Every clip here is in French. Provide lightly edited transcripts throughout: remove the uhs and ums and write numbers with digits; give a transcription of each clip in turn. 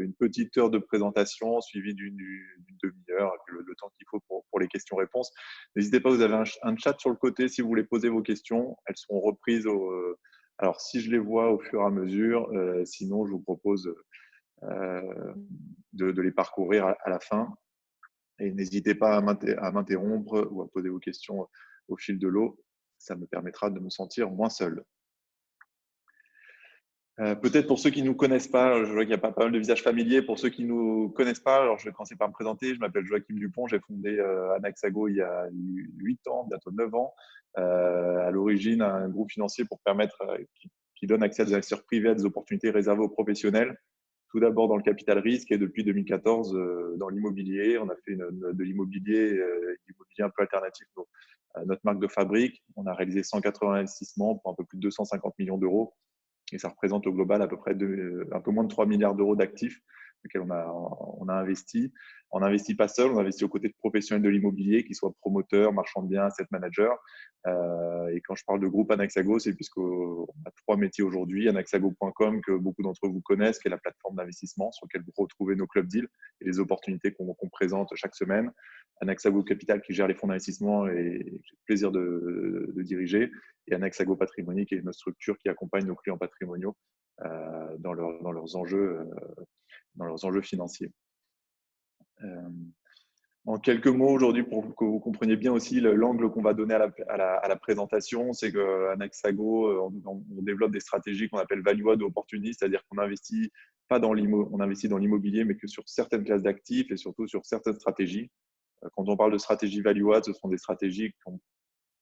une petite heure de présentation suivie d'une demi-heure, le temps qu'il faut pour les questions-réponses. N'hésitez pas, vous avez un chat sur le côté si vous voulez poser vos questions. Elles seront reprises alors, si je les vois au fur et à mesure, sinon, je vous propose de les parcourir à la fin. Et n'hésitez pas à m'interrompre ou à poser vos questions au fil de l'eau. Ça me permettra de me sentir moins seul. Peut-être pour ceux qui ne nous connaissent pas, je vois qu'il y a pas mal de visages familiers. Pour ceux qui ne nous connaissent pas, alors je vais commencer par me présenter. Je m'appelle Joachim Dupont. J'ai fondé Anaxago il y a 8 ans, bientôt 9 ans. À l'origine, un groupe financier pour permettre, qui donne accès à des acteurs privés à des opportunités réservées aux professionnels. Tout d'abord dans le capital risque et depuis 2014 dans l'immobilier. On a fait de l'immobilier un peu alternatif, notre marque de fabrique. On a réalisé 180 investissements pour un peu plus de 250 millions d'euros. Et ça représente au global à peu près un peu moins de 3 milliards d'euros d'actifs auxquels on a investi. On n'investit pas seul, on investit aux côtés de professionnels de l'immobilier, qui soient promoteurs, marchands de biens, asset managers. Et quand je parle de groupe Anaxago, c'est puisqu'on a 3 métiers aujourd'hui. Anaxago.com, que beaucoup d'entre vous connaissent, qui est la plateforme d'investissement sur laquelle vous retrouvez nos clubs deals et les opportunités qu'on présente chaque semaine. Anaxago Capital, qui gère les fonds d'investissement et j'ai le plaisir de diriger. Et Anaxago Patrimony, qui est une structure qui accompagne nos clients patrimoniaux dans leurs enjeux financiers. En quelques mots aujourd'hui, pour que vous compreniez bien aussi l'angle qu'on va donner à la présentation, c'est qu'Anaxago, on développe des stratégies qu'on appelle value-add ou opportunistes, c'est-à-dire qu'on investit pas on investit dans l'immobilier, mais que sur certaines classes d'actifs et surtout sur certaines stratégies. Quand on parle de stratégie value-add, ce sont des stratégies qui ont,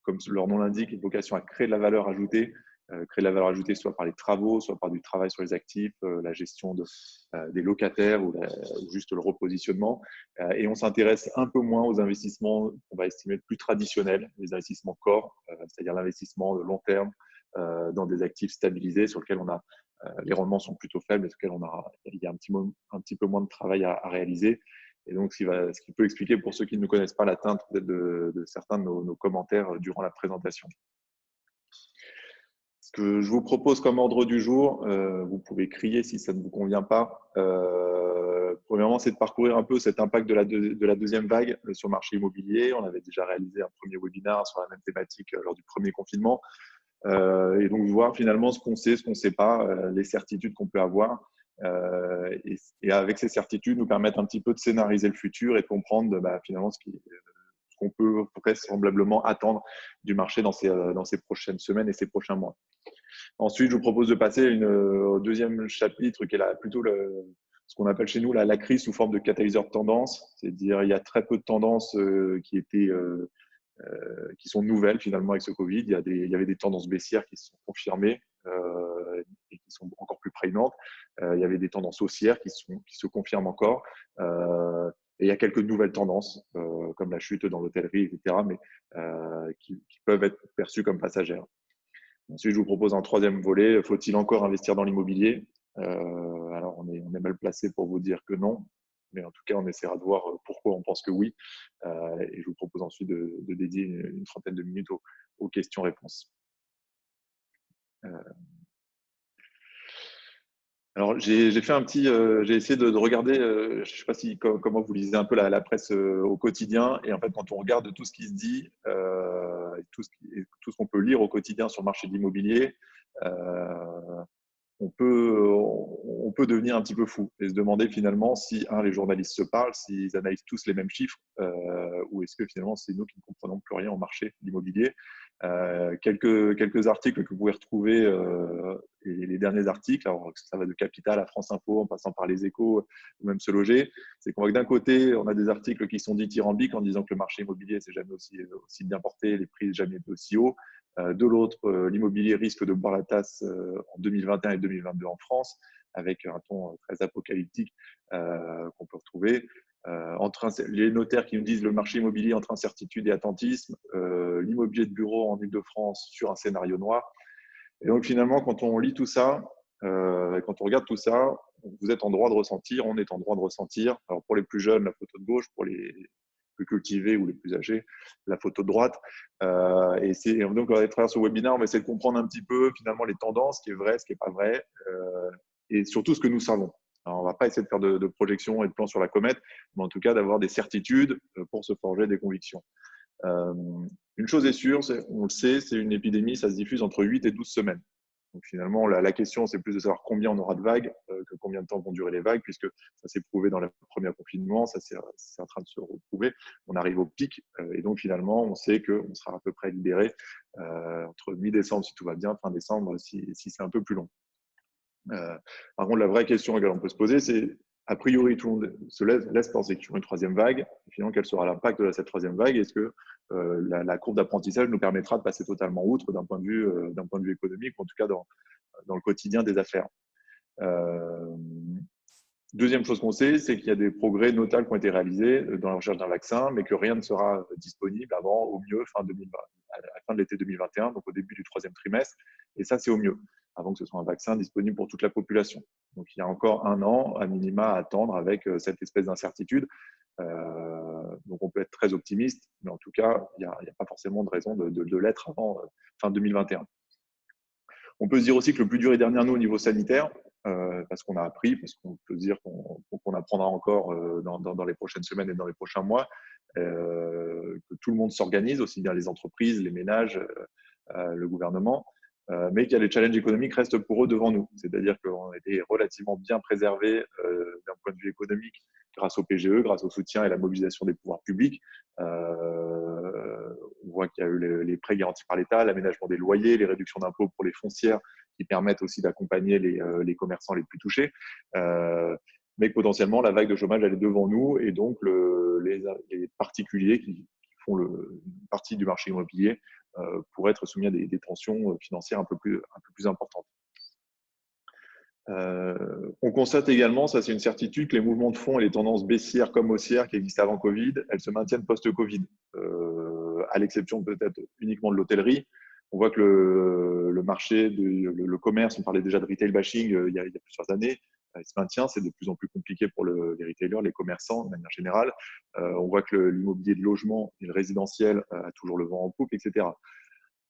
comme leur nom l'indique, une vocation à créer de la valeur ajoutée. Créer de la valeur ajoutée soit par les travaux, soit par du travail sur les actifs, la gestion des locataires ou juste le repositionnement. Et on s'intéresse un peu moins aux investissements qu'on va estimer plus traditionnels, les investissements core, c'est-à-dire l'investissement de long terme dans des actifs stabilisés sur lesquels les rendements sont plutôt faibles et sur lesquels il y a un petit peu moins de travail à réaliser. Et donc, ce qui peut expliquer pour ceux qui ne connaissent pas la teinte peut-être de certains de nos commentaires durant la présentation. Ce que je vous propose comme ordre du jour, vous pouvez crier si ça ne vous convient pas. Premièrement, c'est de parcourir un peu cet impact de la deuxième vague sur le marché immobilier. On avait déjà réalisé un premier webinaire sur la même thématique lors du premier confinement. Et donc, voir finalement ce qu'on sait, ce qu'on ne sait pas, les certitudes qu'on peut avoir. Et avec ces certitudes, nous permettre un petit peu de scénariser le futur et de comprendre finalement ce qu'on peut vraisemblablement attendre du marché dans ces prochaines semaines et ces prochains mois. Ensuite, je vous propose de passer au deuxième chapitre qui est plutôt ce qu'on appelle chez nous la crise sous forme de catalyseur de tendance. C'est-à-dire il y a très peu de tendances qui sont nouvelles finalement avec ce Covid. Il y avait des tendances baissières qui se sont confirmées et qui sont encore plus prégnantes. Il y avait des tendances haussières qui se confirment encore. Et il y a quelques nouvelles tendances, comme la chute dans l'hôtellerie, etc., mais qui peuvent être perçues comme passagères. Ensuite, je vous propose un troisième volet. Faut-il encore investir dans l'immobilier? Alors, on est mal placé pour vous dire que non, mais en tout cas, on essaiera de voir pourquoi on pense que oui. Et je vous propose ensuite de dédier une trentaine de minutes aux questions-réponses. Alors, j'ai essayé de regarder, je ne sais pas comment vous lisez un peu la presse au quotidien. Et en fait, quand on regarde tout ce qui se dit, tout ce qu'on peut lire au quotidien sur le marché de l'immobilier, on peut devenir un petit peu fou et se demander finalement si, les journalistes se parlent, s'ils analysent tous les mêmes chiffres, ou est-ce que finalement c'est nous qui ne comprenons plus rien au marché de l'immobilier. Quelques articles que vous pouvez retrouver, et les derniers articles, alors ça va de Capital à France Info en passant par Les Échos ou même Se Loger, c'est qu'on voit que d'un côté, on a des articles qui sont dithyrambiques en disant que le marché immobilier s'est jamais aussi bien porté, les prix jamais été aussi hauts. De l'autre, l'immobilier risque de boire la tasse en 2021 et 2022 en France, avec un ton très apocalyptique qu'on peut retrouver. Les notaires qui nous disent le marché immobilier entre incertitude et attentisme, l'immobilier de bureau en Île-de-France sur un scénario noir. Et donc finalement, quand on lit tout ça, quand on regarde tout ça, vous êtes en droit de ressentir, on est en droit de ressentir. Alors pour les plus jeunes, la photo de gauche, pour les plus cultivés ou les plus âgés, la photo de droite. Et donc, à travers ce webinaire, on va essayer de comprendre un petit peu finalement les tendances, ce qui est vrai, ce qui n'est pas vrai, et surtout ce que nous savons. Alors, on ne va pas essayer de faire de projections et de plans sur la comète, mais en tout cas d'avoir des certitudes pour se forger des convictions. Une chose est sûre, on le sait, c'est une épidémie, ça se diffuse entre 8 et 12 semaines. Donc finalement, la question, c'est plus de savoir combien on aura de vagues que combien de temps vont durer les vagues, puisque ça s'est prouvé dans le premier confinement, ça c'est en train de se retrouver. On arrive au pic et donc finalement, on sait qu'on sera à peu près libéré entre mi-décembre si tout va bien, fin décembre si c'est un peu plus long. Par contre, la vraie question à laquelle on peut se poser, c'est a priori, tout le monde se laisse penser qu'il y aura une troisième vague. Et finalement, quel sera l'impact de cette troisième vague? Est-ce que la courbe d'apprentissage nous permettra de passer totalement outre d'un point de vue économique, ou en tout cas dans le quotidien des affaires? Deuxième chose qu'on sait, c'est qu'il y a des progrès notables qui ont été réalisés dans la recherche d'un vaccin, mais que rien ne sera disponible avant, au mieux, fin 2020, à la fin de l'été 2021, donc au début du troisième trimestre. Et ça, c'est au mieux, avant que ce soit un vaccin disponible pour toute la population. Donc, il y a encore un an, à minima, à attendre avec cette espèce d'incertitude. Donc, on peut être très optimiste, mais en tout cas, il n'y a pas forcément de raison de l'être avant fin 2021. On peut se dire aussi que le plus dur est derrière nous au niveau sanitaire, parce qu'on a appris, parce qu'on peut se dire qu'on apprendra encore dans les prochaines semaines et dans les prochains mois, que tout le monde s'organise, aussi bien les entreprises, les ménages, le gouvernement, mais qu'il y a les challenges économiques restent pour eux devant nous. C'est-à-dire qu'on a été relativement bien préservés d'un point de vue économique grâce au PGE, grâce au soutien et la mobilisation des pouvoirs publics. On voit qu'il y a eu les prêts garantis par l'État, l'aménagement des loyers, les réductions d'impôts pour les foncières qui permettent aussi d'accompagner les commerçants les plus touchés. Mais que potentiellement, la vague de chômage, elle est devant nous et donc les particuliers qui font une partie du marché immobilier pourraient être soumis à des tensions financières un peu plus importantes. On constate également, ça c'est une certitude, que les mouvements de fonds et les tendances baissières comme haussières qui existaient avant Covid, elles se maintiennent post-Covid, à l'exception peut-être uniquement de l'hôtellerie. On voit que le marché, le commerce, on parlait déjà de retail bashing il y a plusieurs années, il se maintient, c'est de plus en plus compliqué pour les retailers, les commerçants de manière générale. On voit que l'immobilier de logement et le résidentiel a toujours le vent en poupe, etc.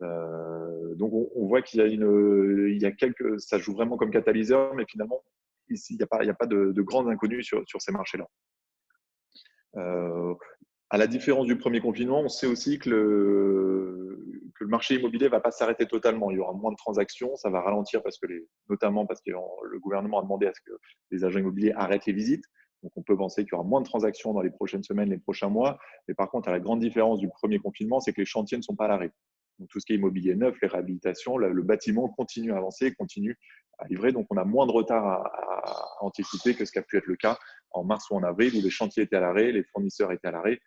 Donc on voit qu'il y a ça joue vraiment comme catalyseur, mais finalement ici il n'y a pas de grandes inconnues sur ces marchés-là. À la différence du premier confinement, on sait aussi que le marché immobilier ne va pas s'arrêter totalement. Il y aura moins de transactions, ça va ralentir notamment parce que le gouvernement a demandé à ce que les agents immobiliers arrêtent les visites. Donc, on peut penser qu'il y aura moins de transactions dans les prochaines semaines, les prochains mois. Mais par contre, la grande différence du premier confinement, c'est que les chantiers ne sont pas à l'arrêt. Donc, tout ce qui est immobilier neuf, les réhabilitations, le bâtiment continue à avancer, continue à livrer. Donc, on a moins de retard à anticiper que ce qui a pu être le cas en mars ou en avril, où les chantiers étaient à l'arrêt, les fournisseurs étaient à l'arrêt.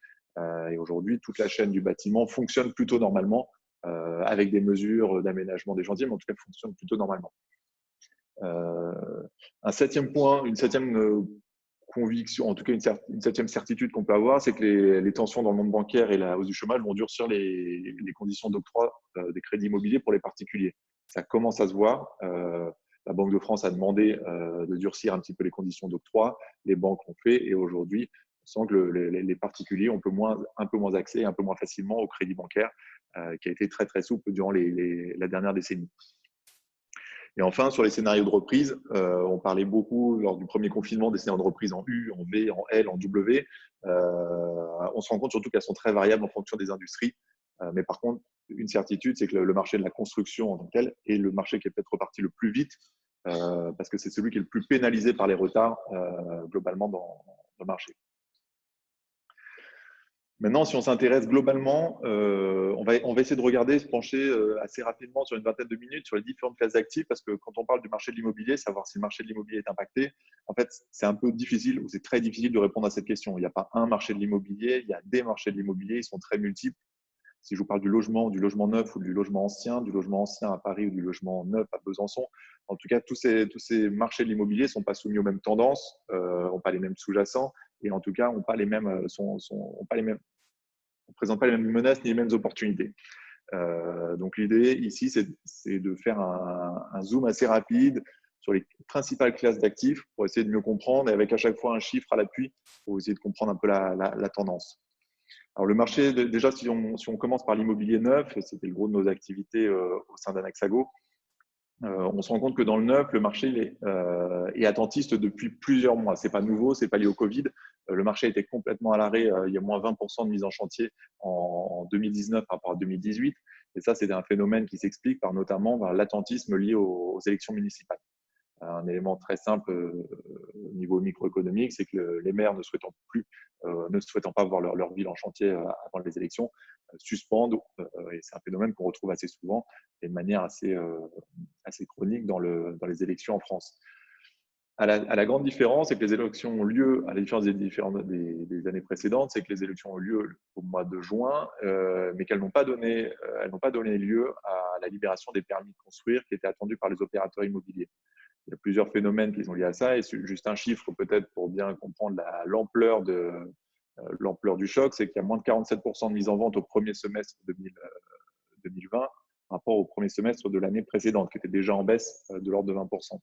Et aujourd'hui, toute la chaîne du bâtiment fonctionne plutôt normalement, avec des mesures d'aménagement des chantiers, mais en tout cas, fonctionne plutôt normalement. Un septième point, une septième conviction, en tout cas une septième certitude qu'on peut avoir, c'est que les tensions dans le monde bancaire et la hausse du chômage vont durcir les conditions d'octroi des crédits immobiliers pour les particuliers. Ça commence à se voir. La Banque de France a demandé de durcir un petit peu les conditions d'octroi. Les banques l'ont fait et aujourd'hui, on sent que les particuliers ont un peu moins accès, un peu moins facilement au crédit bancaire qui a été très très souple durant la dernière décennie. Et enfin, sur les scénarios de reprise, on parlait beaucoup lors du premier confinement des scénarios de reprise en U, en V, en L, en W. On se rend compte surtout qu'elles sont très variables en fonction des industries. Mais par contre, une certitude, c'est que le marché de la construction en tant que tel est le marché qui est peut-être reparti le plus vite parce que c'est celui qui est le plus pénalisé par les retards globalement dans le marché. Maintenant, si on s'intéresse globalement, on va essayer de regarder, se pencher assez rapidement sur une vingtaine de minutes sur les différentes classes d'actifs, parce que quand on parle du marché de l'immobilier, savoir si le marché de l'immobilier est impacté, en fait, c'est un peu difficile ou c'est très difficile de répondre à cette question. Il n'y a pas un marché de l'immobilier, il y a des marchés de l'immobilier, ils sont très multiples. Si je vous parle du logement neuf ou du logement ancien à Paris ou du logement neuf à Besançon, en tout cas, tous ces marchés de l'immobilier ne sont pas soumis aux mêmes tendances, n'ont pas les mêmes sous-jacents et en tout cas, n'ont pas les mêmes, ne présentent pas les mêmes menaces ni les mêmes opportunités. Donc l'idée ici, c'est de faire un zoom assez rapide sur les principales classes d'actifs pour essayer de mieux comprendre et avec à chaque fois un chiffre à l'appui pour essayer de comprendre un peu la tendance. Alors le marché, déjà si on commence par l'immobilier neuf, c'était le gros de nos activités au sein d'Anaxago. on se rend compte que dans le neuf, le marché est attentiste depuis plusieurs mois. Ce n'est pas nouveau, ce n'est pas lié au Covid. Le marché était complètement à l'arrêt. Il y a moins 20% de mise en chantier en 2019 par rapport à 2018. Et ça, c'est un phénomène qui s'explique par notamment l'attentisme lié aux élections municipales. Un élément très simple au niveau microéconomique, c'est que les maires ne souhaitant pas voir leur ville en chantier avant les élections, suspendent, et c'est un phénomène qu'on retrouve assez souvent et de manière assez chronique dans les élections en France. À la grande différence, c'est que les élections ont lieu, à la différence des années précédentes, c'est que les élections ont lieu au mois de juin, mais qu'elles n'ont pas donné lieu à la libération des permis de construire qui étaient attendus par les opérateurs immobiliers. Il y a plusieurs phénomènes qui sont liés à ça. Et juste un chiffre peut-être pour bien comprendre l'ampleur du choc, c'est qu'il y a moins de 47% de mise en vente au premier semestre 2020 par rapport au premier semestre de l'année précédente, qui était déjà en baisse de l'ordre de 20%.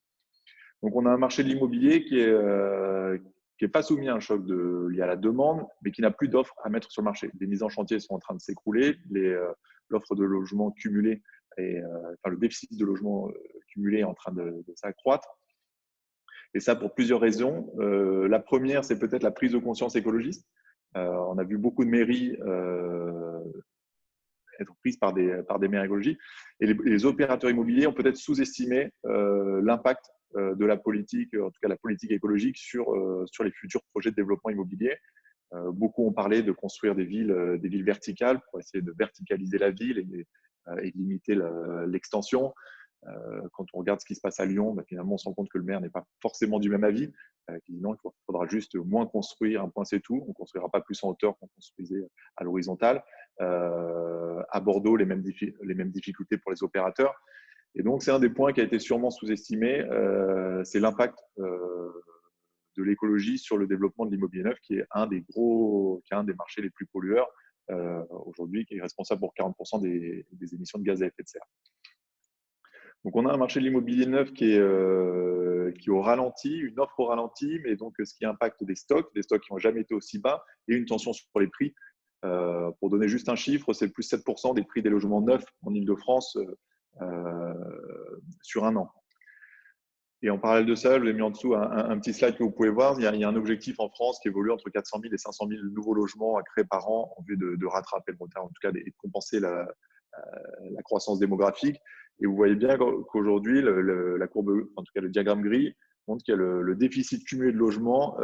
Donc, on a un marché de l'immobilier qui est pas soumis à un choc lié à la demande, mais qui n'a plus d'offres à mettre sur le marché. Les mises en chantier sont en train de s'écrouler, l'offre de logement cumulé, le déficit de logement cumulé est en train de s'accroître. Et ça pour plusieurs raisons. La première, c'est peut-être la prise de conscience écologiste. On a vu beaucoup de mairies être prises par des maires écologiques. Et les opérateurs immobiliers ont peut-être sous-estimé l'impact de la politique, en tout cas la politique écologique, sur les futurs projets de développement immobilier. Beaucoup ont parlé de construire des villes verticales pour essayer de verticaliser la ville et de limiter l'extension. Quand on regarde ce qui se passe à Lyon, finalement, on se rend compte que le maire n'est pas forcément du même avis. Qui dit non, il faudra juste moins construire, un point c'est tout. On ne construira pas plus en hauteur qu'on construisait à l'horizontale. À Bordeaux, les mêmes difficultés pour les opérateurs. Et donc, c'est un des points qui a été sûrement sous-estimé, c'est l'impact de l'écologie sur le développement de l'immobilier neuf, qui est un des marchés les plus pollueurs aujourd'hui, qui est responsable pour 40% des émissions de gaz à effet de serre. Donc, on a un marché de l'immobilier neuf qui est au ralenti, une offre au ralenti, mais donc ce qui impacte des stocks qui n'ont jamais été aussi bas et une tension sur les prix. Pour donner juste un chiffre, c'est plus 7% des prix des logements neufs en Ile-de-France sur un an. Et en parallèle de ça, je vous ai mis en dessous un petit slide que vous pouvez voir. Il y a un objectif en France qui évolue entre 400 000 et 500 000 nouveaux logements à créer par an en vue de rattraper le retard, en tout cas, et de compenser la croissance démographique. Et vous voyez bien qu'aujourd'hui, la courbe, en tout cas le diagramme gris, montre que le déficit cumulé de logements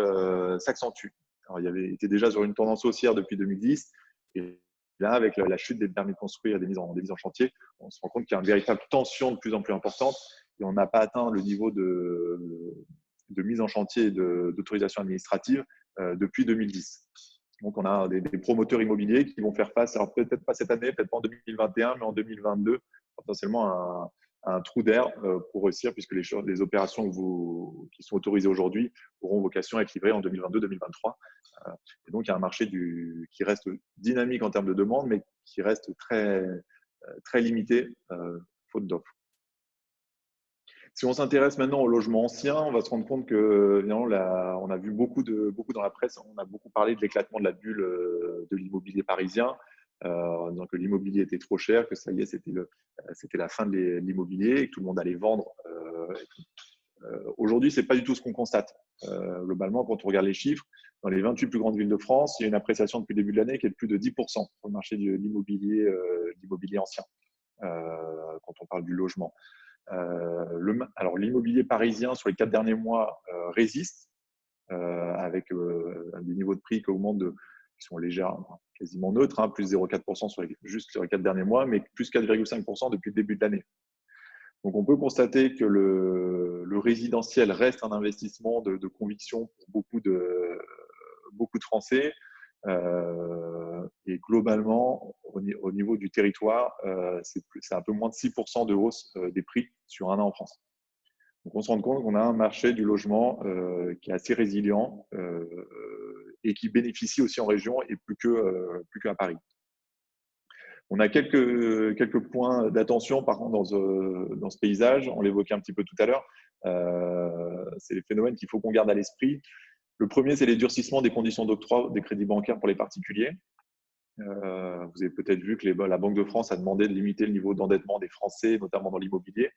s'accentue. Alors, il était déjà sur une tendance haussière depuis 2010. Et là, avec la chute des permis de construire et des mises en chantier, on se rend compte qu'il y a une véritable tension de plus en plus importante. Et on n'a pas atteint le niveau de mise en chantier et d'autorisation administrative depuis 2010. Donc, on a des promoteurs immobiliers qui vont faire face, alors peut-être pas cette année, peut-être pas en 2021, mais en 2022, potentiellement un trou d'air pour réussir, puisque les opérations qui sont autorisées aujourd'hui auront vocation à être livrées en 2022-2023. Et donc, il y a un marché qui reste dynamique en termes de demande, mais qui reste très, très limité faute d'offres. Si on s'intéresse maintenant au logement ancien, on va se rendre compte que on a vu beaucoup dans la presse, on a beaucoup parlé de l'éclatement de la bulle de l'immobilier parisien, en disant que l'immobilier était trop cher, que ça y est, c'était la fin de l'immobilier et que tout le monde allait vendre. Aujourd'hui, ce n'est pas du tout ce qu'on constate. Globalement, quand on regarde les chiffres, dans les 28 plus grandes villes de France, il y a une appréciation depuis le début de l'année qui est de plus de 10% sur le marché de l'immobilier ancien, quand on parle du logement. Alors, l'immobilier parisien sur les 4 derniers mois résiste avec des niveaux de prix qui augmentent, qui sont légèrement, quasiment neutres, plus 0,4% juste sur les 4 derniers mois, mais plus 4,5% depuis le début de l'année. Donc, on peut constater que le résidentiel reste un investissement de conviction pour beaucoup de Français. Et globalement, au niveau du territoire, c'est un peu moins de 6% de hausse des prix sur un an en France. Donc, on se rend compte qu'on a un marché du logement qui est assez résilient et qui bénéficie aussi en région et plus qu'à Paris. On a quelques points d'attention, par contre, dans ce paysage. On l'évoquait un petit peu tout à l'heure. C'est les phénomènes qu'il faut qu'on garde à l'esprit. Le premier, c'est les durcissements des conditions d'octroi des crédits bancaires pour les particuliers. Vous avez peut-être vu que la Banque de France a demandé de limiter le niveau d'endettement des Français, notamment dans l'immobilier,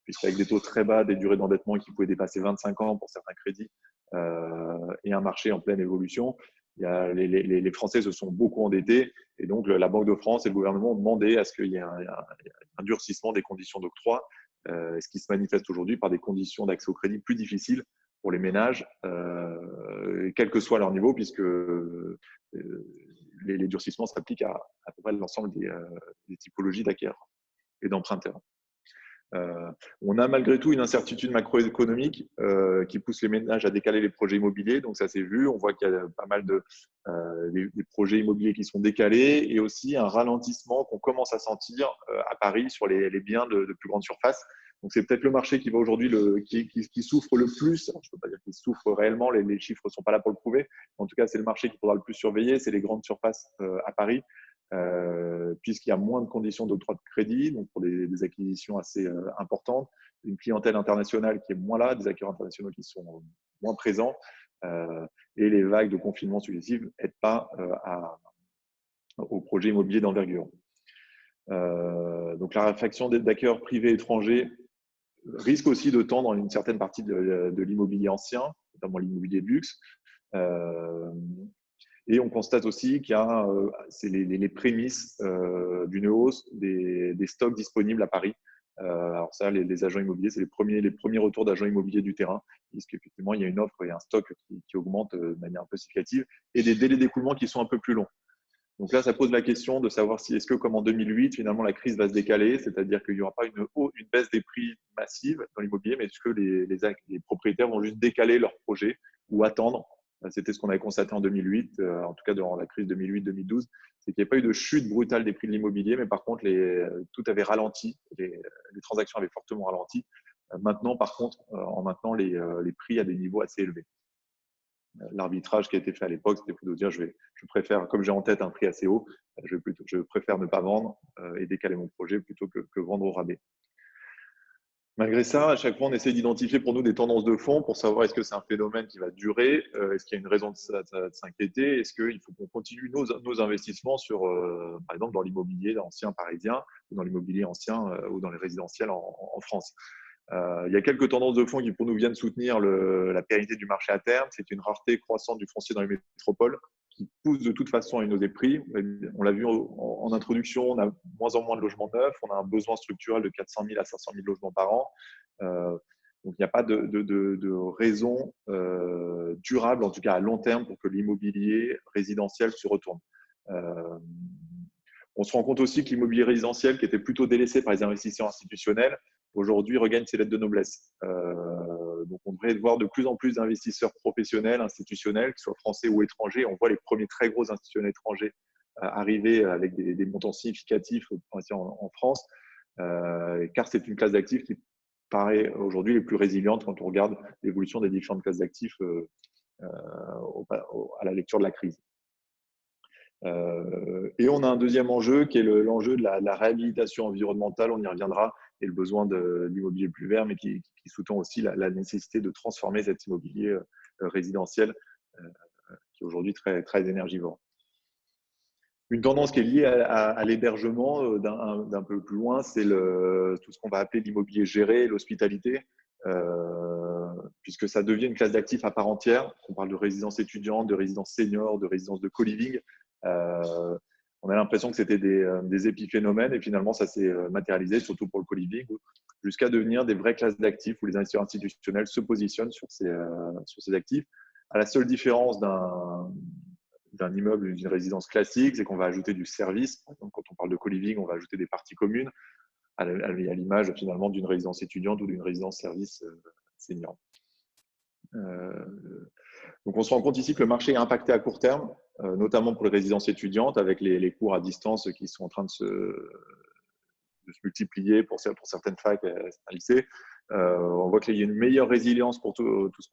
puisqu'avec des taux très bas, des durées d'endettement qui pouvaient dépasser 25 ans pour certains crédits, et un marché en pleine évolution, les Français se sont beaucoup endettés, et donc la Banque de France et le gouvernement ont demandé à ce qu'il y ait un durcissement des conditions d'octroi, ce qui se manifeste aujourd'hui par des conditions d'accès au crédit plus difficiles pour les ménages, quel que soit leur niveau, puisque les durcissements s'appliquent à peu près l'ensemble des typologies d'acquéreurs et d'emprunteurs. On a malgré tout une incertitude macroéconomique qui pousse les ménages à décaler les projets immobiliers. Donc ça s'est vu, on voit qu'il y a pas mal des projets immobiliers qui sont décalés, et aussi un ralentissement qu'on commence à sentir à Paris sur les biens de plus grande surface. Donc c'est peut-être le marché qui va aujourd'hui qui souffre le plus. Alors, je ne peux pas dire qu'il souffre réellement, les chiffres ne sont pas là pour le prouver. En tout cas, c'est le marché qu'il faudra le plus surveiller, c'est les grandes surfaces à Paris. Puisqu'il y a moins de conditions d'octroi de crédit, donc pour des acquisitions assez importantes, une clientèle internationale qui est moins là, des acquéreurs internationaux qui sont moins présents, et les vagues de confinement successives n'aident pas aux projets immobiliers d'envergure. Donc la raréfaction d'acquéreurs privés étrangers risque aussi de tendre une certaine partie de l'immobilier ancien, notamment l'immobilier de luxe. Et on constate aussi qu'il y a c'est les prémices d'une hausse des stocks disponibles à Paris. Alors ça, les agents immobiliers, c'est les premiers retours d'agents immobiliers du terrain, puisqu'effectivement, il y a une offre et un stock qui augmente de manière un peu significative, et des délais d'écoulement qui sont un peu plus longs. Donc là, ça pose la question de savoir si, est-ce que comme en 2008, finalement, la crise va se décaler, c'est-à-dire qu'il n'y aura pas une baisse des prix massive dans l'immobilier, mais est-ce que les propriétaires vont juste décaler leurs projets ou attendre. C'était ce qu'on avait constaté en 2008, en tout cas durant la crise 2008-2012, c'est qu'il n'y a pas eu de chute brutale des prix de l'immobilier, mais par contre, tout avait ralenti, les transactions avaient fortement ralenti. Maintenant, par contre, en maintenant les prix à des niveaux assez élevés. L'arbitrage qui a été fait à l'époque, c'était plutôt de dire je préfère, comme j'ai en tête un prix assez haut, je préfère ne pas vendre et décaler mon projet plutôt que vendre au rabais. Malgré ça, à chaque fois, on essaie d'identifier pour nous des tendances de fond pour savoir est-ce que c'est un phénomène qui va durer, est-ce qu'il y a une raison de s'inquiéter, est-ce qu'il faut qu'on continue nos investissements sur, par exemple, dans l'immobilier ancien parisien, ou dans l'immobilier ancien ou dans les résidentiels en France. Il y a quelques tendances de fond qui, pour nous, viennent soutenir la pérennité du marché à terme. C'est une rareté croissante du foncier dans les métropoles qui pousse de toute façon à une hausse des prix. On l'a vu en introduction, on a moins en moins de logements neufs, on a un besoin structurel de 400 000 à 500 000 logements par an. Donc, il n'y a pas de raison durable, en tout cas à long terme, pour que l'immobilier résidentiel se retourne. On se rend compte aussi que l'immobilier résidentiel, qui était plutôt délaissé par les investisseurs institutionnels, aujourd'hui regagne ses lettres de noblesse. Donc, on devrait voir de plus en plus d'investisseurs professionnels, institutionnels, qu'ils soient français ou étrangers. On voit les premiers très gros institutionnels étrangers arriver avec des montants significatifs en France, car c'est une classe d'actifs qui paraît aujourd'hui les plus résilientes quand on regarde l'évolution des différentes classes d'actifs à la lecture de la crise. Et on a un deuxième enjeu qui est l'enjeu de la réhabilitation environnementale, on y reviendra, et le besoin de l'immobilier plus vert, mais qui sous-tend aussi la nécessité de transformer cet immobilier résidentiel qui est aujourd'hui très, très énergivore. Une tendance qui est liée à l'hébergement d'un peu plus loin, c'est tout ce qu'on va appeler l'immobilier géré, l'hospitalité, puisque ça devient une classe d'actifs à part entière. On parle de résidence étudiante, de résidence senior, de résidence de co-living. On a l'impression que c'était des épiphénomènes, et finalement ça s'est matérialisé, surtout pour le co-living, jusqu'à devenir des vraies classes d'actifs où les investisseurs institutionnels se positionnent sur ces actifs, à la seule différence d'un immeuble, d'une résidence classique, c'est qu'on va ajouter du service. Donc, quand on parle de co-living, on va ajouter des parties communes à l'image finalement d'une résidence étudiante ou d'une résidence service senior. Donc, on se rend compte ici que le marché est impacté à court terme, notamment pour les résidences étudiantes, avec les cours à distance qui sont en train de se multiplier pour certaines facs et certains lycées. On voit qu'il y a une meilleure résilience pour tout ce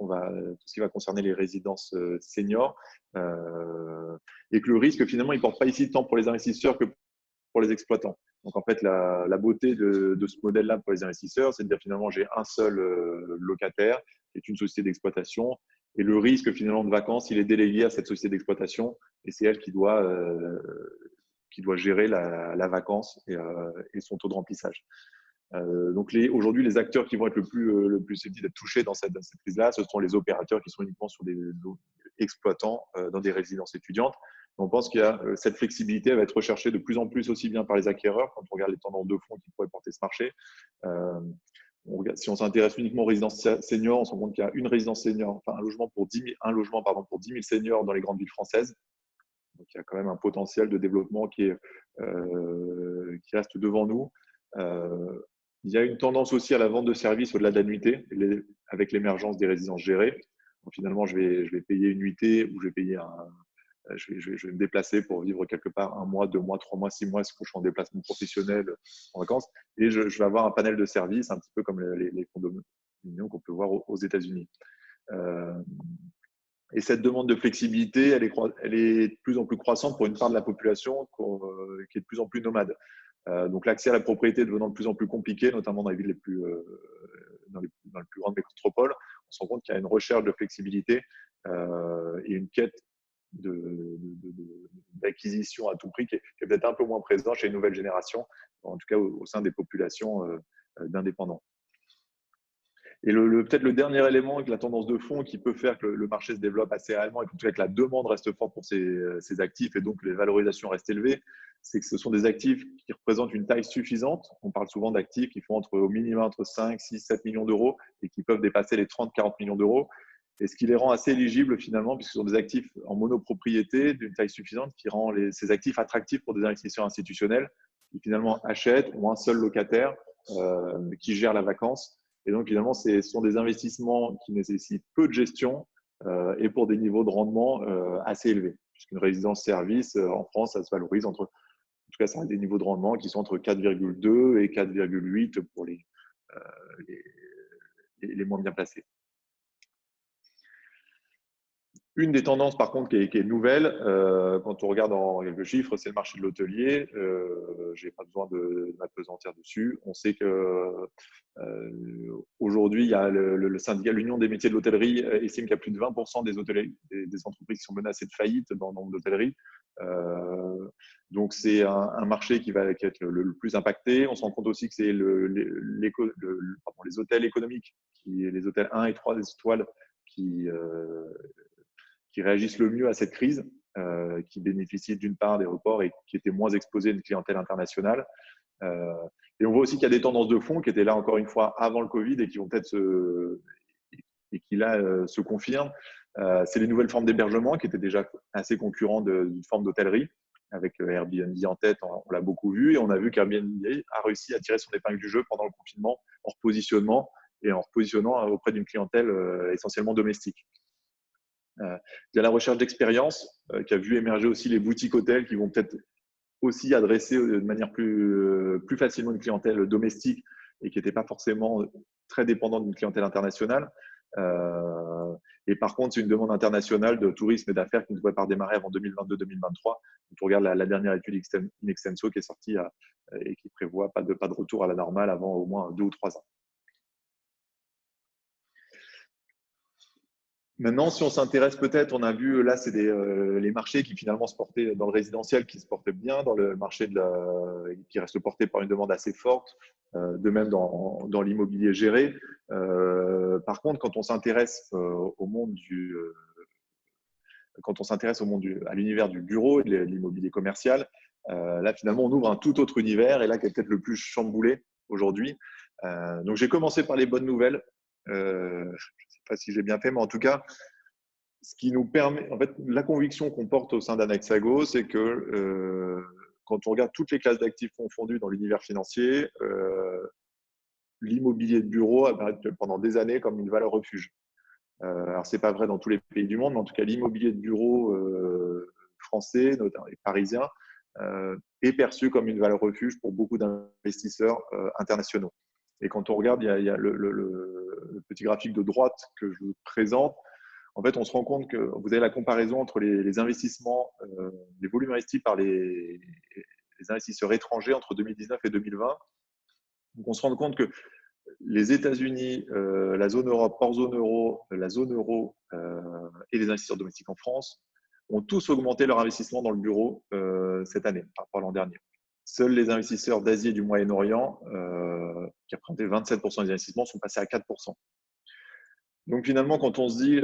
qui va concerner les résidences seniors, et que le risque, finalement, il ne porte pas ici tant pour les investisseurs que pour les exploitants. Donc, en fait, la beauté de ce modèle-là pour les investisseurs, c'est de dire finalement, j'ai un seul locataire, qui est une société d'exploitation, et le risque finalement de vacances, il est délégué à cette société d'exploitation, et c'est elle qui doit gérer la vacance et son taux de remplissage. Donc aujourd'hui, les acteurs qui vont être le plus susceptibles d'être touchés dans cette crise-là, ce sont les opérateurs qui sont uniquement sur des exploitants dans des résidences étudiantes. On pense qu'il y a cette flexibilité va être recherchée de plus en plus aussi bien par les acquéreurs quand on regarde les tendances de fonds qui pourraient porter ce marché. Si on s'intéresse uniquement aux résidences seniors, on se rend compte qu'il y a une résidence senior, enfin un logement pour 10 000 seniors dans les grandes villes françaises. Donc il y a quand même un potentiel de développement qui reste devant nous. Il y a une tendance aussi à la vente de services au-delà de la nuitée, avec l'émergence des résidences gérées. Donc, finalement, je vais payer une nuitée ou je vais me déplacer pour vivre quelque part 1 mois, 2 mois, 3 mois, 6 mois, si je suis en déplacement professionnel en vacances. Et je vais avoir un panel de services, un petit peu comme les condominiums qu'on peut voir aux États-Unis. Et cette demande de flexibilité, elle est de plus en plus croissante pour une part de la population qui est de plus en plus nomade. Donc l'accès à la propriété devenant de plus en plus compliqué, notamment dans les villes dans les plus grandes métropoles, on se rend compte qu'il y a une recherche de flexibilité et une quête d'acquisition à tout prix qui est peut-être un peu moins présente chez les nouvelles générations, en tout cas au sein des populations d'indépendants. Et peut-être le dernier élément avec la tendance de fond qui peut faire que le marché se développe assez réellement et que la demande reste forte pour ces actifs et donc les valorisations restent élevées, c'est que ce sont des actifs qui représentent une taille suffisante. On parle souvent d'actifs qui font au minimum entre 5, 6, 7 millions d'euros et qui peuvent dépasser les 30, 40 millions d'euros. Et ce qui les rend assez éligibles finalement, puisque ce sont des actifs en monopropriété d'une taille suffisante qui rend ces actifs attractifs pour des investisseurs institutionnels qui finalement achètent, ont un seul locataire qui gère la vacance. Et donc, finalement, ce sont des investissements qui nécessitent peu de gestion et pour des niveaux de rendement assez élevés. Puisqu'une résidence-service en France, ça se valorise en tout cas, ça a des niveaux de rendement qui sont entre 4,2 et 4,8 pour les moins bien placés. Une des tendances, par contre, qui est nouvelle, quand on regarde en quelques chiffres, c'est le marché de l'hôtelier. Je n'ai pas besoin de m'appesantir dessus. On sait que aujourd'hui, il y a le syndicat, l'Union des métiers de l'hôtellerie estime qu'il y a plus de 20% des entreprises qui sont menacées de faillite dans le nombre d'hôtelleries. Donc, c'est un marché qui va être le plus impacté. On se rend compte aussi que c'est les hôtels économiques, les hôtels 1 et 3 étoiles qui réagissent le mieux à cette crise, qui bénéficient d'une part des reports et qui étaient moins exposés à une clientèle internationale. Et on voit aussi qu'il y a des tendances de fond qui étaient là encore une fois avant le Covid et qui vont peut-être se confirment. C'est les nouvelles formes d'hébergement qui étaient déjà assez concurrents d'une forme d'hôtellerie. Avec Airbnb en tête, on l'a beaucoup vu et on a vu qu'Airbnb a réussi à tirer son épingle du jeu pendant le confinement en repositionnement et en repositionnant auprès d'une clientèle essentiellement domestique. Il y a la recherche d'expérience qui a vu émerger aussi les boutiques hôtels qui vont peut-être aussi adresser de manière plus facilement une clientèle domestique et qui n'était pas forcément très dépendante d'une clientèle internationale. Et par contre, c'est une demande internationale de tourisme et d'affaires qui ne devrait pas redémarrer avant 2022-2023. Quand on regarde la dernière étude Inextenso qui est sortie et qui prévoit pas de retour à la normale avant au moins 2 ou 3 ans. Maintenant, si on s'intéresse peut-être, on a vu là, c'est les marchés qui finalement se portaient dans le résidentiel, qui se portaient bien, dans le marché qui reste porté par une demande assez forte, de même dans l'immobilier géré. Par contre, quand on s'intéresse au monde à l'univers du bureau et de l'immobilier commercial, là finalement on ouvre un tout autre univers et là qui est peut-être le plus chamboulé aujourd'hui. Donc j'ai commencé par les bonnes nouvelles. Je ne sais pas si j'ai bien fait, mais en tout cas, ce qui nous permet, en fait, la conviction qu'on porte au sein d'Anaxago, c'est que quand on regarde toutes les classes d'actifs confondues dans l'univers financier, l'immobilier de bureau apparaît pendant des années comme une valeur refuge. Alors, ce n'est pas vrai dans tous les pays du monde, mais en tout cas, l'immobilier de bureau français, notamment et parisien, est perçu comme une valeur refuge pour beaucoup d'investisseurs internationaux. Et quand on regarde, il y a le petit graphique de droite que je vous présente. En fait, on se rend compte que vous avez la comparaison entre les investissements, les volumes investis par les investisseurs étrangers entre 2019 et 2020. Donc, on se rend compte que les États-Unis, la zone Europe, hors zone euro, la zone euro et les investisseurs domestiques en France ont tous augmenté leur investissement dans le bureau cette année par rapport à l'an dernier. Seuls les investisseurs d'Asie et du Moyen-Orient, qui représentaient 27% des investissements, sont passés à 4%. Donc finalement, quand on se dit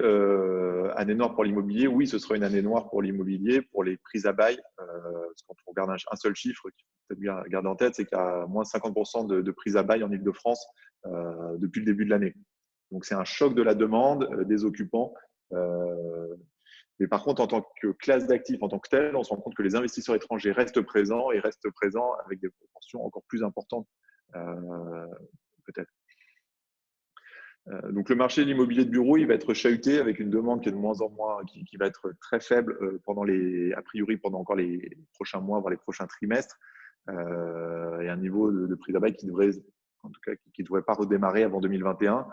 année noire pour l'immobilier, oui, ce sera une année noire pour l'immobilier, pour les prises à bail. Parce que quand on regarde un seul chiffre qu'il faut peut-être bien garder en tête, c'est qu'il y a moins de 50% de prises à bail en Ile-de-France depuis le début de l'année. Donc c'est un choc de la demande des occupants. Mais par contre, en tant que classe d'actifs, en tant que telle, on se rend compte que les investisseurs étrangers restent présents et restent présents avec des proportions encore plus importantes, peut-être. Donc le marché de l'immobilier de bureau, il va être chahuté avec une demande qui est de moins en moins, qui va être très faible a priori pendant encore les prochains mois, voire les prochains trimestres, et un niveau de prix à bail qui devrait, en tout cas, qui devrait pas redémarrer avant 2021.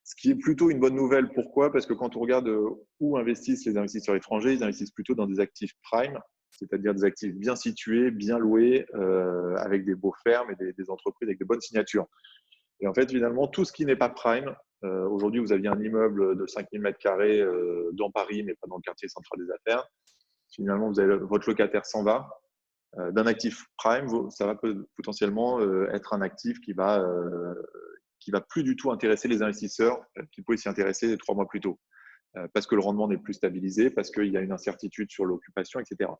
Ce qui est plutôt une bonne nouvelle. Pourquoi? Parce que quand on regarde où investissent les investisseurs étrangers, ils investissent plutôt dans des actifs prime, c'est-à-dire des actifs bien situés, bien loués, avec des beaux fermes et des entreprises avec de bonnes signatures. Et en fait, finalement, tout ce qui n'est pas prime, aujourd'hui, vous aviez un immeuble de 5000 m² dans Paris, mais pas dans le quartier central des affaires. Finalement, votre locataire s'en va. D'un actif prime, ça va potentiellement être un actif qui va plus du tout intéresser les investisseurs qui pouvaient s'y intéresser 3 mois plus tôt. Parce que le rendement n'est plus stabilisé, parce qu'il y a une incertitude sur l'occupation, etc.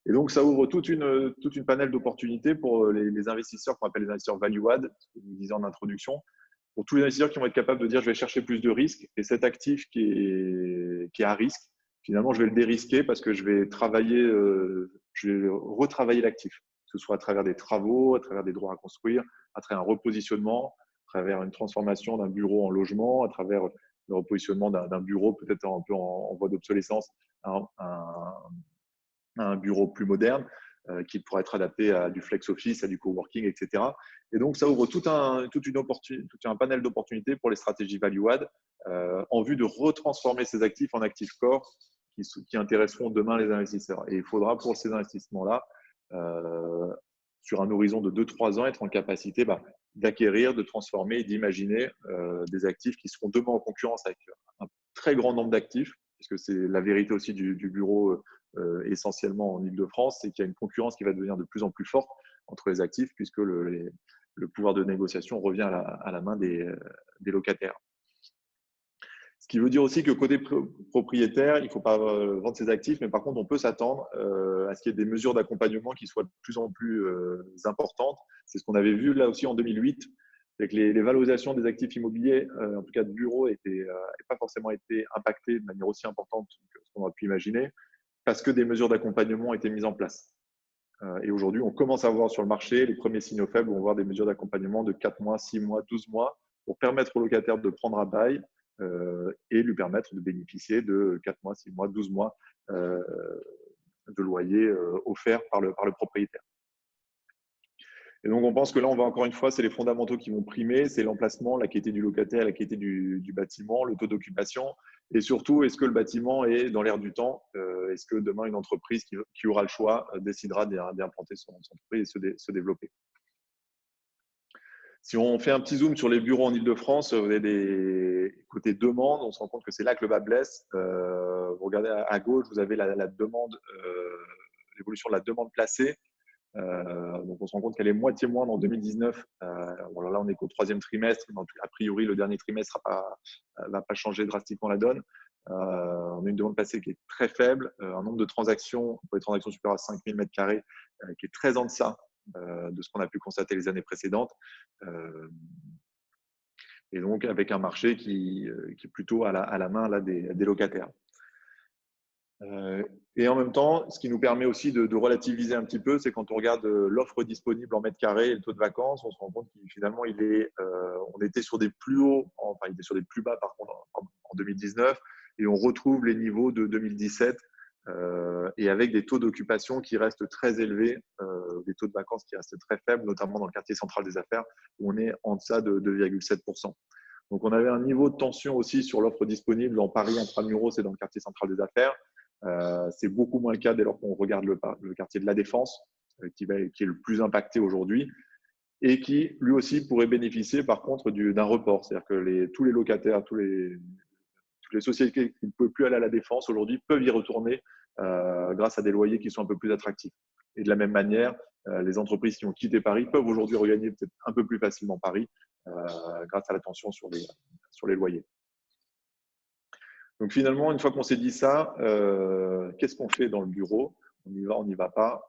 Et donc, ça ouvre toute une panel d'opportunités pour les investisseurs qu'on appelle les investisseurs value-add, ce que vous disiez en introduction, pour tous les investisseurs qui vont être capables de dire je vais chercher plus de risques et cet actif qui est à risque, finalement, je vais le dérisquer parce que je vais retravailler l'actif, que ce soit à travers des travaux, à travers des droits à construire, à travers un repositionnement, à travers une transformation d'un bureau en logement, à travers le repositionnement d'un bureau peut-être un peu en voie d'obsolescence, un bureau plus moderne qui pourrait être adapté à du flex office, à du coworking, etc. Et donc, ça ouvre tout un panel d'opportunités pour les stratégies value-add en vue de retransformer ces actifs en actifs core qui intéresseront demain les investisseurs. Et il faudra pour ces investissements-là, sur un horizon de 2-3 ans, être en capacité d'acquérir, de transformer et d'imaginer des actifs qui seront demain en concurrence avec un très grand nombre d'actifs, puisque c'est la vérité aussi du bureau essentiellement en Ile-de-France, c'est qu'il y a une concurrence qui va devenir de plus en plus forte entre les actifs, puisque le pouvoir de négociation revient à la main des locataires. Ce qui veut dire aussi que côté propriétaire, il ne faut pas vendre ses actifs, mais par contre, on peut s'attendre à ce qu'il y ait des mesures d'accompagnement qui soient de plus en plus importantes. C'est ce qu'on avait vu là aussi en 2008, avec les valorisations des actifs immobiliers, en tout cas de bureaux, n'ont pas forcément été impactées de manière aussi importante que ce qu'on aurait pu imaginer, parce que des mesures d'accompagnement ont été mises en place. Et aujourd'hui, on commence à voir sur le marché les premiers signaux faibles où on voit des mesures d'accompagnement de 4 mois, 6 mois, 12 mois pour permettre au locataire de prendre à bail et lui permettre de bénéficier de 4 mois, 6 mois, 12 mois de loyer offert par le propriétaire. Et donc, on pense que là, on va encore une fois, c'est les fondamentaux qui vont primer, c'est l'emplacement, la qualité du locataire, la qualité du bâtiment, le taux d'occupation, et surtout, est-ce que le bâtiment est dans l'air du temps? Est-ce que demain, une entreprise qui aura le choix décidera d'implanter son entreprise et se développer? Si on fait un petit zoom sur les bureaux en Ile-de-France, vous avez des côtés demande, on se rend compte que c'est là que le bas blesse. Vous regardez à gauche, vous avez la demande, l'évolution de la demande placée. Donc, on se rend compte qu'elle est moitié moindre en 2019. Voilà, là, on est qu'au 3e trimestre. Donc, a priori, le dernier trimestre ne va pas changer drastiquement la donne. On a une demande placée qui est très faible, un nombre de transactions, pour les transactions supérieures à 5000 m², qui est très en deçà de ce qu'on a pu constater les années précédentes. Et donc, avec un marché qui est plutôt à la main là, des locataires. Et en même temps, ce qui nous permet aussi de relativiser un petit peu, c'est quand on regarde l'offre disponible en mètres carrés et le taux de vacances, on se rend compte qu'il finalement, on était sur des plus hauts, enfin, il était sur des plus bas par contre en 2019, et on retrouve les niveaux de 2017, et avec des taux d'occupation qui restent très élevés, des taux de vacances qui restent très faibles, notamment dans le quartier central des affaires, où on est en deçà de 2,7%. Donc, on avait un niveau de tension aussi sur l'offre disponible en Paris, intramuros et dans le quartier central des affaires. C'est beaucoup moins le cas dès lors qu'on regarde le quartier de la Défense, qui est le plus impacté aujourd'hui et qui, lui aussi, pourrait bénéficier par contre d'un report. C'est-à-dire que tous les locataires, toutes les sociétés qui ne peuvent plus aller à la Défense aujourd'hui peuvent y retourner grâce à des loyers qui sont un peu plus attractifs. Et de la même manière, les entreprises qui ont quitté Paris peuvent aujourd'hui regagner peut-être un peu plus facilement Paris grâce à la tension sur les loyers. Donc finalement, une fois qu'on s'est dit ça, qu'est-ce qu'on fait dans le bureau? On y va, on n'y va pas.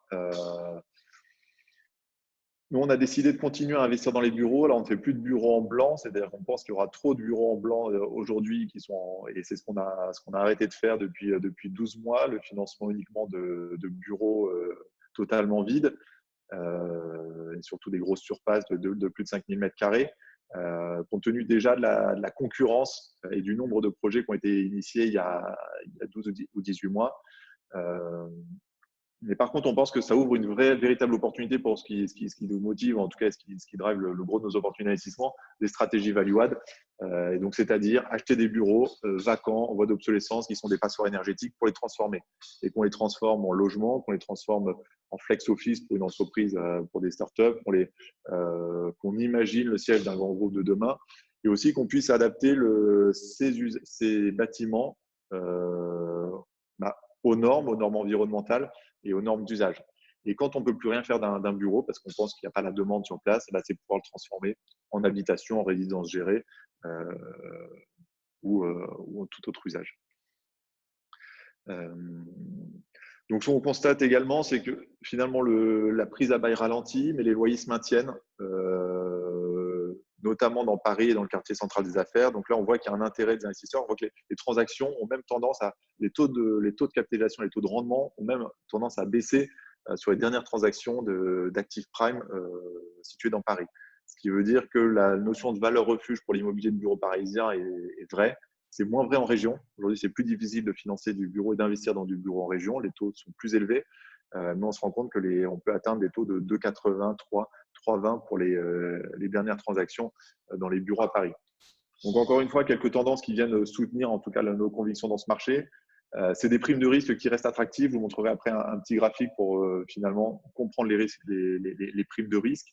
Nous, on a décidé de continuer à investir dans les bureaux. Alors, on ne fait plus de bureaux en blanc, c'est-à-dire qu'on pense qu'il y aura trop de bureaux en blanc aujourd'hui et c'est ce qu'on a arrêté de faire depuis 12 mois, le financement uniquement de bureaux totalement vides, et surtout des grosses surfaces de plus de 5000 m², compte tenu déjà de la concurrence et du nombre de projets qui ont été initiés il y a 12 ou 18 mois. Mais par contre, on pense que ça ouvre une véritable opportunité pour ce qui nous motive, en tout cas ce qui drive le gros de nos opportunités d'investissement, des stratégies value-add. Et donc, c'est-à-dire acheter des bureaux vacants, en voie d'obsolescence, qui sont des passoires énergétiques, pour les transformer. Et qu'on les transforme en logement, qu'on les transforme en flex-office pour une entreprise, pour des startups, qu'on imagine le siège d'un grand groupe de demain, et aussi qu'on puisse adapter ces bâtiments aux normes environnementales et aux normes d'usage. Et quand on ne peut plus rien faire d'un bureau, parce qu'on pense qu'il n'y a pas la demande sur place, c'est pouvoir le transformer en habitation, en résidence gérée ou en tout autre usage. Donc, ce qu'on constate également, c'est que finalement, la prise à bail ralentit, mais les loyers se maintiennent, notamment dans Paris et dans le quartier central des affaires. Donc là, on voit qu'il y a un intérêt des investisseurs. On voit que les transactions ont même tendance les taux de capitalisation, les taux de rendement ont même tendance à baisser sur les dernières transactions d'actifs prime situés dans Paris. Ce qui veut dire que la notion de valeur refuge pour l'immobilier de bureau parisien est vraie. C'est moins vrai en région. Aujourd'hui, c'est plus difficile de financer du bureau et d'investir dans du bureau en région. Les taux sont plus élevés, mais on se rend compte que on peut atteindre des taux de 2,80, 3,20 pour les dernières transactions dans les bureaux à Paris. Donc, encore une fois, quelques tendances qui viennent soutenir en tout cas nos convictions dans ce marché. C'est des primes de risque qui restent attractives. Je vous montrerai après un petit graphique pour finalement comprendre les primes de risque.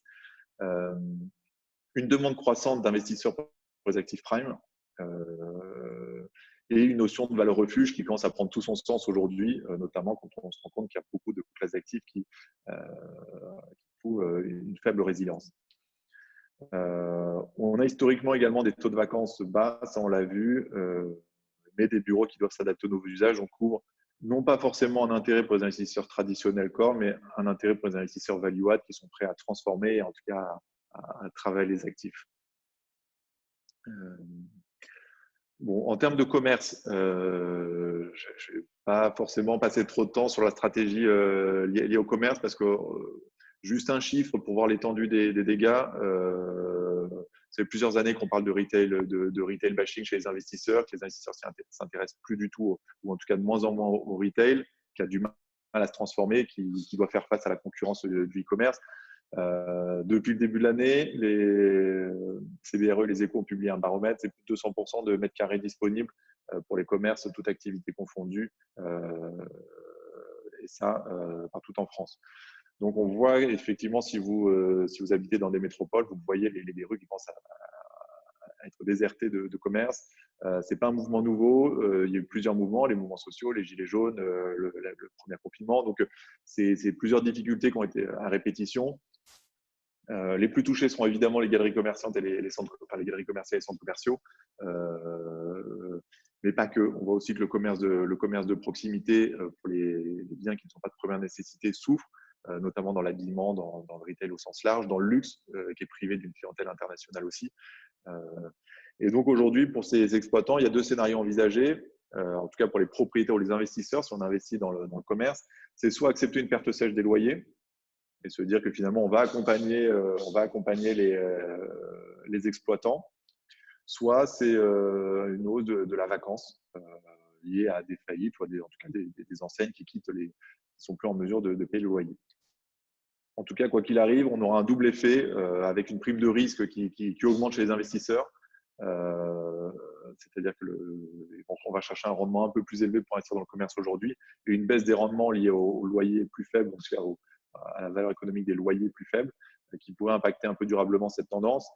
Une demande croissante d'investisseurs pour les actifs prime. Et une notion de valeur refuge qui commence à prendre tout son sens aujourd'hui, notamment quand on se rend compte qu'il y a beaucoup de classes d'actifs qui trouvent une faible résilience. On a historiquement également des taux de vacances bas, ça on l'a vu, mais des bureaux qui doivent s'adapter aux nouveaux usages. On couvre non pas forcément un intérêt pour les investisseurs traditionnels core, mais un intérêt pour les investisseurs value-add qui sont prêts à transformer et en tout cas à travailler les actifs. Bon, en termes de commerce, je ne vais pas forcément passer trop de temps sur la stratégie liée au commerce parce que juste un chiffre pour voir l'étendue des dégâts. Ça fait plusieurs années qu'on parle de retail bashing chez les investisseurs, que les investisseurs ne s'intéressent plus du tout, ou en tout cas de moins en moins au retail, qui a du mal à se transformer, qui doit faire face à la concurrence du e-commerce. Depuis le début de l'année, les CBRE, les Échos ont publié un baromètre, c'est plus de 200% de mètres carrés disponibles pour les commerces, toute activité confondue, et ça partout en France. Donc on voit effectivement, si vous habitez dans des métropoles, vous voyez les rues qui commencent à être désertées de commerce. Ce n'est pas un mouvement nouveau, il y a eu plusieurs mouvements, les mouvements sociaux, les gilets jaunes, le premier confinement. Donc c'est plusieurs difficultés qui ont été à répétition. Les plus touchés seront évidemment les galeries commerçantes et les galeries commerciales et les centres commerciaux, mais pas que. On voit aussi que le commerce de proximité pour les biens qui ne sont pas de première nécessité souffre, notamment dans l'habillement, dans le retail au sens large, dans le luxe, qui est privé d'une clientèle internationale aussi. Et donc aujourd'hui, pour ces exploitants, il y a deux scénarios envisagés, en tout cas pour les propriétaires ou les investisseurs, si on investit dans le commerce. C'est soit accepter une perte sèche des loyers, et se dire que finalement, on va accompagner les exploitants. Soit c'est une hausse de la vacance liée à des faillites ou en tout cas des enseignes qui sont plus en mesure de payer le loyer. En tout cas, quoi qu'il arrive, on aura un double effet avec une prime de risque qui augmente chez les investisseurs. C'est-à-dire qu'on va chercher un rendement un peu plus élevé pour investir dans le commerce aujourd'hui et une baisse des rendements liés au loyer plus faible, donc à la valeur économique des loyers plus faibles, qui pourrait impacter un peu durablement cette tendance.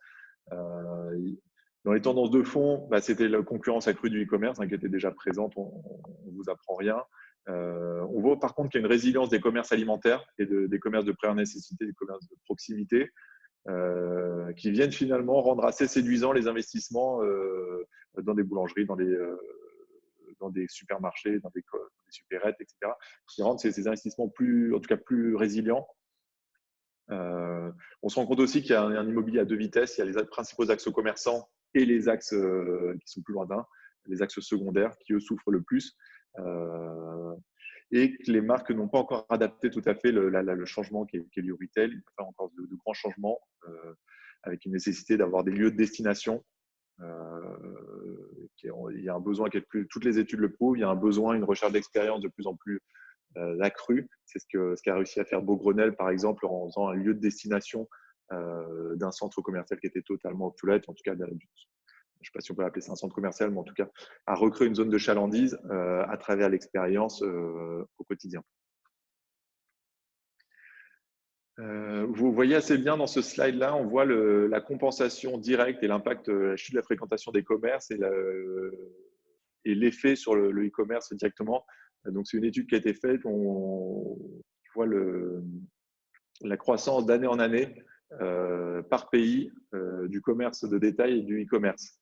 Dans les tendances de fond, c'était la concurrence accrue du e-commerce qui était déjà présente, on ne vous apprend rien. On voit par contre qu'il y a une résilience des commerces alimentaires et des commerces de première nécessité, des commerces de proximité, qui viennent finalement rendre assez séduisants les investissements dans des boulangeries, dans des supermarchés, dans des supérettes, etc., qui rendent ces investissements en tout cas plus résilients. On se rend compte aussi qu'il y a un immobilier à deux vitesses. Il y a les principaux axes commerçants et les axes qui sont plus lointains, les axes secondaires qui, eux, souffrent le plus. Et que les marques n'ont pas encore adapté tout à fait le changement qui est lié au retail. Il faut faire encore de grands changements avec une nécessité d'avoir des lieux de destination. Il y a un besoin toutes les études le prouvent, il y a un besoin, une recherche d'expérience de plus en plus accrue. C'est ce qu'a réussi à faire Beaugrenelle, par exemple, en faisant un lieu de destination d'un centre commercial qui était totalement obsolète, en tout cas, je ne sais pas si on peut appeler ça un centre commercial, mais en tout cas, à recréer une zone de chalandise à travers l'expérience au quotidien. Vous voyez assez bien dans ce slide-là, on voit la compensation directe et l'impact, la chute de la fréquentation des commerces et l'effet sur le e-commerce directement. Donc, c'est une étude qui a été faite. On voit la croissance d'année en année par pays du commerce de détail et du e-commerce.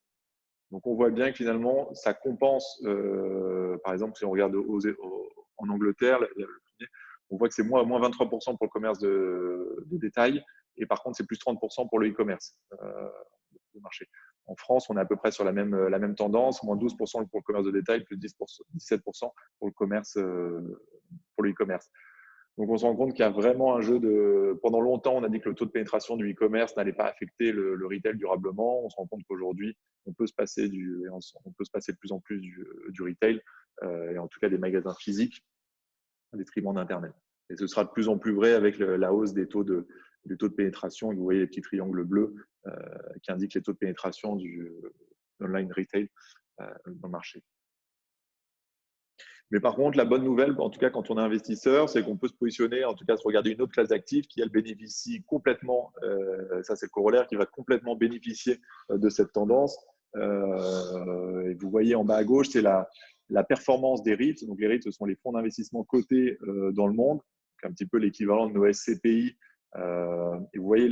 Donc, on voit bien que finalement, ça compense. Par exemple, si on regarde en Angleterre, on voit que c'est moins 23% pour le commerce de détail et par contre, c'est plus 30% pour le e-commerce de marché. En France, on est à peu près sur la même tendance, moins 12% pour le commerce de détail, plus 17% pour le commerce pour le e-commerce. Donc, on se rend compte qu'il y a vraiment un jeu de… Pendant longtemps, on a dit que le taux de pénétration du e-commerce n'allait pas affecter le retail durablement. On se rend compte qu'aujourd'hui, on peut se passer de plus en plus du retail et en tout cas des magasins physiques au détriment d'Internet. Et ce sera de plus en plus vrai avec la hausse des taux de pénétration. Vous voyez les petits triangles bleus qui indiquent les taux de pénétration du online retail dans le marché. Mais par contre, la bonne nouvelle, en tout cas quand on est investisseur, c'est qu'on peut se positionner, en tout cas se regarder une autre classe d'actifs qui, elle, bénéficie complètement, ça c'est le corollaire, qui va complètement bénéficier de cette tendance. Et vous voyez en bas à gauche, c'est la performance des REIT. Donc les REIT, ce sont les fonds d'investissement cotés dans le monde, donc un petit peu l'équivalent de nos SCPI. Et vous voyez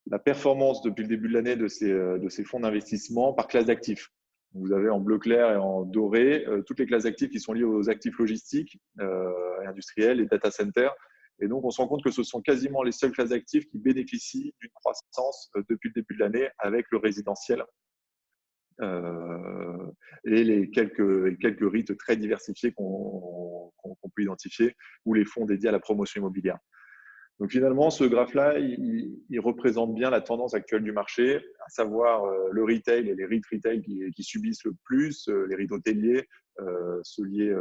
la performance depuis le début de l'année de ces fonds d'investissement par classe d'actifs. Vous avez en bleu clair et en doré toutes les classes d'actifs qui sont liées aux actifs logistiques, industriels et data centers. Et donc, on se rend compte que ce sont quasiment les seules classes d'actifs qui bénéficient d'une croissance depuis le début de l'année avec le résidentiel et les quelques REIT très diversifiés qu'on peut identifier ou les fonds dédiés à la promotion immobilière. Donc finalement, ce graphe-là, il représente bien la tendance actuelle du marché, à savoir le retail et les REIT retail qui subissent le plus, les REIT hôteliers, ceux liés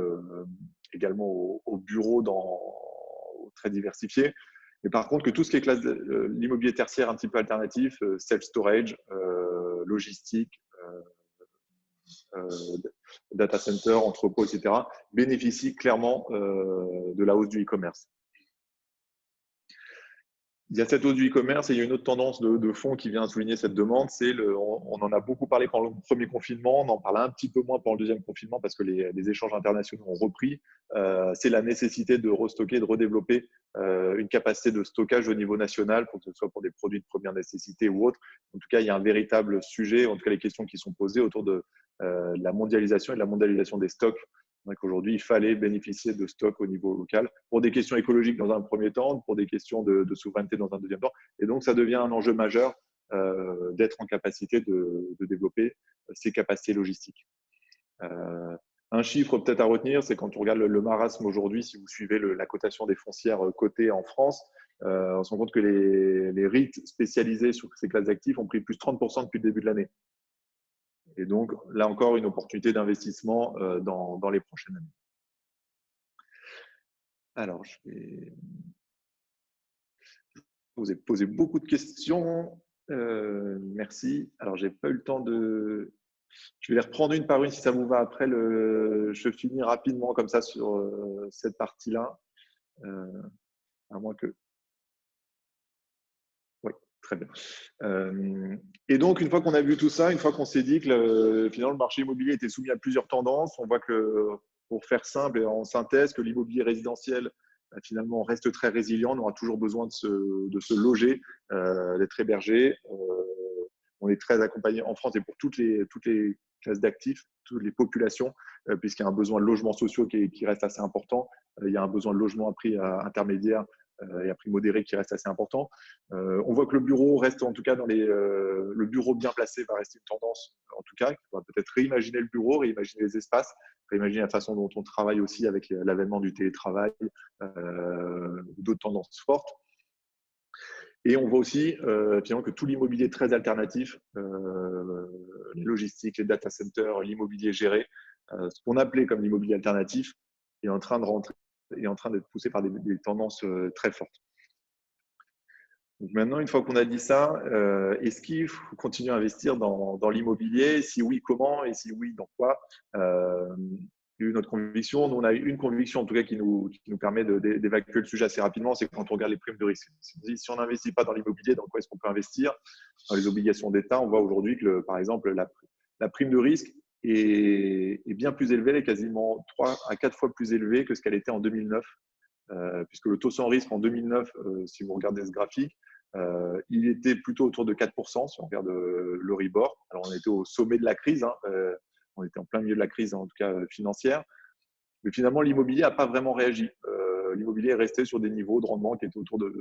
également aux bureaux très diversifiés. Mais par contre, que tout ce qui est classe l'immobilier tertiaire un petit peu alternatif, self-storage, logistique, data center, entrepôt, etc., bénéficie clairement de la hausse du e-commerce. Il y a cette hausse du e-commerce et il y a une autre tendance de fond qui vient souligner cette demande. On en a beaucoup parlé pendant le premier confinement, on en parle un petit peu moins pendant le deuxième confinement parce que les échanges internationaux ont repris. C'est la nécessité de restocker, de redévelopper une capacité de stockage au niveau national, pour que ce soit pour des produits de première nécessité ou autres. En tout cas, il y a un véritable sujet, en tout cas les questions qui sont posées autour de la mondialisation et de la mondialisation des stocks. Aujourd'hui, il fallait bénéficier de stocks au niveau local pour des questions écologiques dans un premier temps, pour des questions de souveraineté dans un deuxième temps. Et donc, ça devient un enjeu majeur d'être en capacité de développer ces capacités logistiques. Un chiffre peut-être à retenir, c'est quand on regarde le marasme aujourd'hui, si vous suivez la cotation des foncières cotées en France, on se rend compte que les REIT spécialisés sur ces classes d'actifs ont pris plus de 30% depuis le début de l'année. Et donc, là encore, une opportunité d'investissement dans les prochaines années. Alors, je vous ai posé beaucoup de questions. Merci. Alors, je n'ai pas eu le temps de… Je vais les reprendre une par une si ça vous va. Après, je finis rapidement comme ça sur cette partie-là. À moins que… Oui, très bien. Et donc, une fois qu'on a vu tout ça, une fois qu'on s'est dit que finalement le marché immobilier était soumis à plusieurs tendances, on voit que pour faire simple et en synthèse, que l'immobilier résidentiel finalement reste très résilient. On aura toujours besoin de se loger, d'être hébergé. On est très accompagné en France et pour toutes les classes d'actifs, toutes les populations, puisqu'il y a un besoin de logements sociaux qui reste assez important. Il y a un besoin de logements à prix intermédiaire et à prix modéré qui reste assez important. On voit que le bureau reste, en tout cas, le bureau bien placé va rester une tendance, en tout cas. Il faudra peut-être réimaginer le bureau, réimaginer les espaces, réimaginer la façon dont on travaille aussi avec l'avènement du télétravail, d'autres tendances fortes. Et on voit aussi finalement que tout l'immobilier très alternatif, les logistiques, les data centers, l'immobilier géré, ce qu'on appelait comme l'immobilier alternatif, est en train de rentrer, est en train d'être poussé par des tendances très fortes. Donc maintenant, une fois qu'on a dit ça, est-ce qu'il faut continuer à investir dans l'immobilier? Si oui, comment? Et si oui, dans quoi? Notre conviction, nous, on a eu une conviction en tout cas qui nous permet d'évacuer le sujet assez rapidement, c'est quand on regarde les primes de risque. Si on n'investit pas dans l'immobilier, dans quoi est-ce qu'on peut investir? Dans les obligations d'État, on voit aujourd'hui que, par exemple, la prime de risque est bien plus élevée, elle est quasiment 3 à 4 fois plus élevée que ce qu'elle était en 2009, puisque le taux sans risque en 2009, si vous regardez ce graphique, il était plutôt autour de 4%, si on regarde l'Euribor. Alors, on était au sommet de la crise, hein, on était en plein milieu de la crise, en tout cas financière. Mais finalement, l'immobilier n'a pas vraiment réagi. L'immobilier est resté sur des niveaux de rendement qui étaient autour de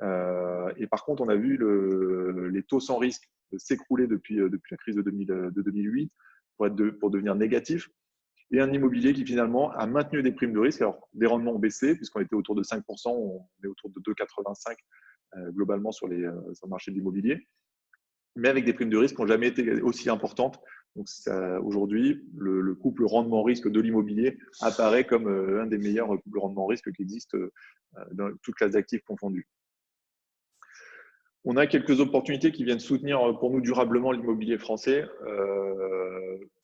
5%. Et par contre, on a vu les taux sans risque s'écrouler depuis la crise de 2008 pour devenir négatifs. Et un immobilier qui finalement a maintenu des primes de risque. Alors, les rendements ont baissé, puisqu'on était autour de 5%, on est autour de 2,85 globalement sur le marché de l'immobilier, mais avec des primes de risque qui n'ont jamais été aussi importantes. Donc aujourd'hui, le couple rendement-risque de l'immobilier apparaît comme un des meilleurs couples rendement-risque qui existent dans toutes classes d'actifs confondues. On a quelques opportunités qui viennent soutenir pour nous durablement l'immobilier français,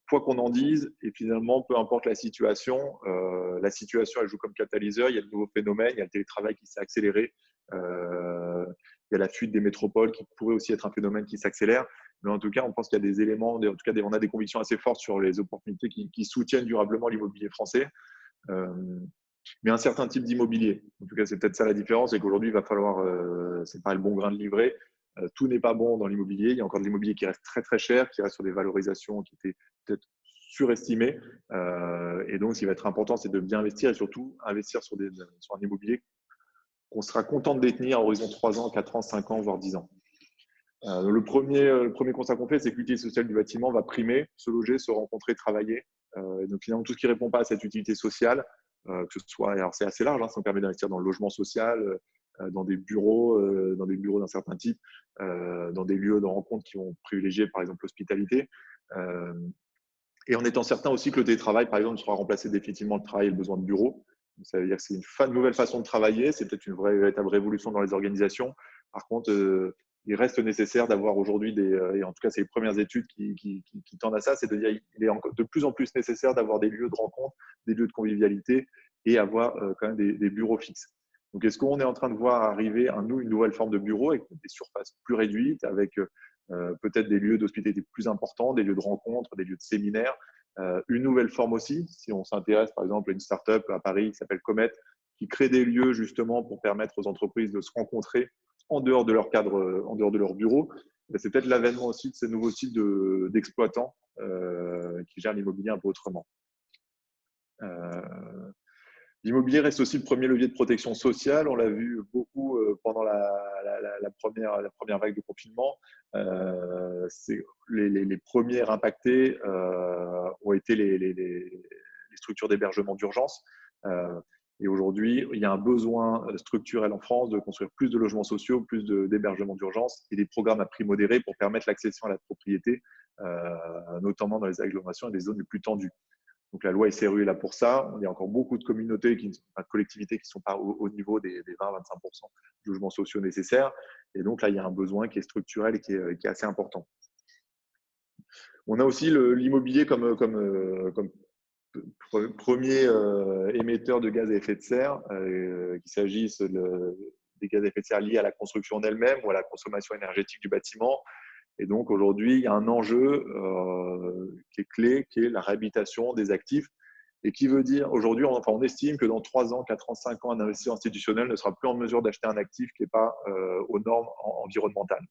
quoi qu'on en dise, et finalement, peu importe la situation, elle joue comme catalyseur. Il y a de nouveaux phénomènes, il y a le télétravail qui s'est accéléré, il y a la fuite des métropoles qui pourrait aussi être un phénomène qui s'accélère. Mais en tout cas, on pense qu'il y a des éléments, en tout cas, on a des convictions assez fortes sur les opportunités qui soutiennent durablement l'immobilier français. Mais un certain type d'immobilier. En tout cas, c'est peut-être ça la différence, c'est qu'aujourd'hui, il va falloir séparer le bon grain de l'ivraie. Tout n'est pas bon dans l'immobilier. Il y a encore de l'immobilier qui reste très, très cher, qui reste sur des valorisations qui étaient peut-être surestimées. Et donc, ce qui va être important, c'est de bien investir et surtout investir sur un immobilier qu'on sera content de détenir à horizon 3 ans, 4 ans, 5 ans, voire 10 ans. Le premier constat qu'on fait, c'est que l'utilité sociale du bâtiment va primer, se loger, se rencontrer, travailler. Donc finalement, tout ce qui ne répond pas à cette utilité sociale, que ce soit, alors c'est assez large, hein, ça nous permet d'investir dans le logement social, dans des bureaux d'un certain type, dans des lieux de rencontre qui vont privilégier par exemple l'hospitalité. Et en étant certain aussi que le télétravail, par exemple, sera remplacé définitivement le travail et le besoin de bureau. Donc, ça veut dire que c'est une nouvelle façon de travailler, c'est peut-être une véritable révolution dans les organisations. Par contre, il reste nécessaire d'avoir aujourd'hui et en tout cas, c'est les premières études qui tendent à ça, c'est de dire qu'il est de plus en plus nécessaire d'avoir des lieux de rencontre, des lieux de convivialité et avoir quand même des bureaux fixes. Donc, est-ce qu'on est en train de voir arriver une nouvelle forme de bureau avec des surfaces plus réduites, avec peut-être des lieux d'hospitalité plus importants, des lieux de rencontre, des lieux de séminaires, une nouvelle forme aussi, si on s'intéresse par exemple à une start-up à Paris qui s'appelle Comet, qui crée des lieux justement pour permettre aux entreprises de se rencontrer en dehors de leur cadre, en dehors de leur bureau. C'est peut-être l'avènement aussi de ces nouveaux types d'exploitants qui gèrent l'immobilier un peu autrement. L'immobilier reste aussi le premier levier de protection sociale. On l'a vu beaucoup pendant la première vague de confinement. Les premiers impactés ont été les structures d'hébergement d'urgence. Et aujourd'hui, il y a un besoin structurel en France de construire plus de logements sociaux, plus d'hébergements d'urgence et des programmes à prix modéré pour permettre l'accession à la propriété, notamment dans les agglomérations et les zones les plus tendues. Donc, la loi SRU est là pour ça. Il y a encore beaucoup de communautés, de collectivités qui ne sont pas au niveau des 20-25% de logements sociaux nécessaires. Et donc, là, il y a un besoin qui est structurel et qui est assez important. On a aussi l'immobilier comme premier émetteur de gaz à effet de serre, qu'il s'agisse des gaz à effet de serre liés à la construction en elle-même ou à la consommation énergétique du bâtiment. Et donc, aujourd'hui, il y a un enjeu qui est clé, qui est la réhabilitation des actifs. Et qui veut dire, aujourd'hui, on estime que dans 3 ans, 4 ans, 5 ans, un investisseur institutionnel ne sera plus en mesure d'acheter un actif qui n'est pas aux normes environnementales.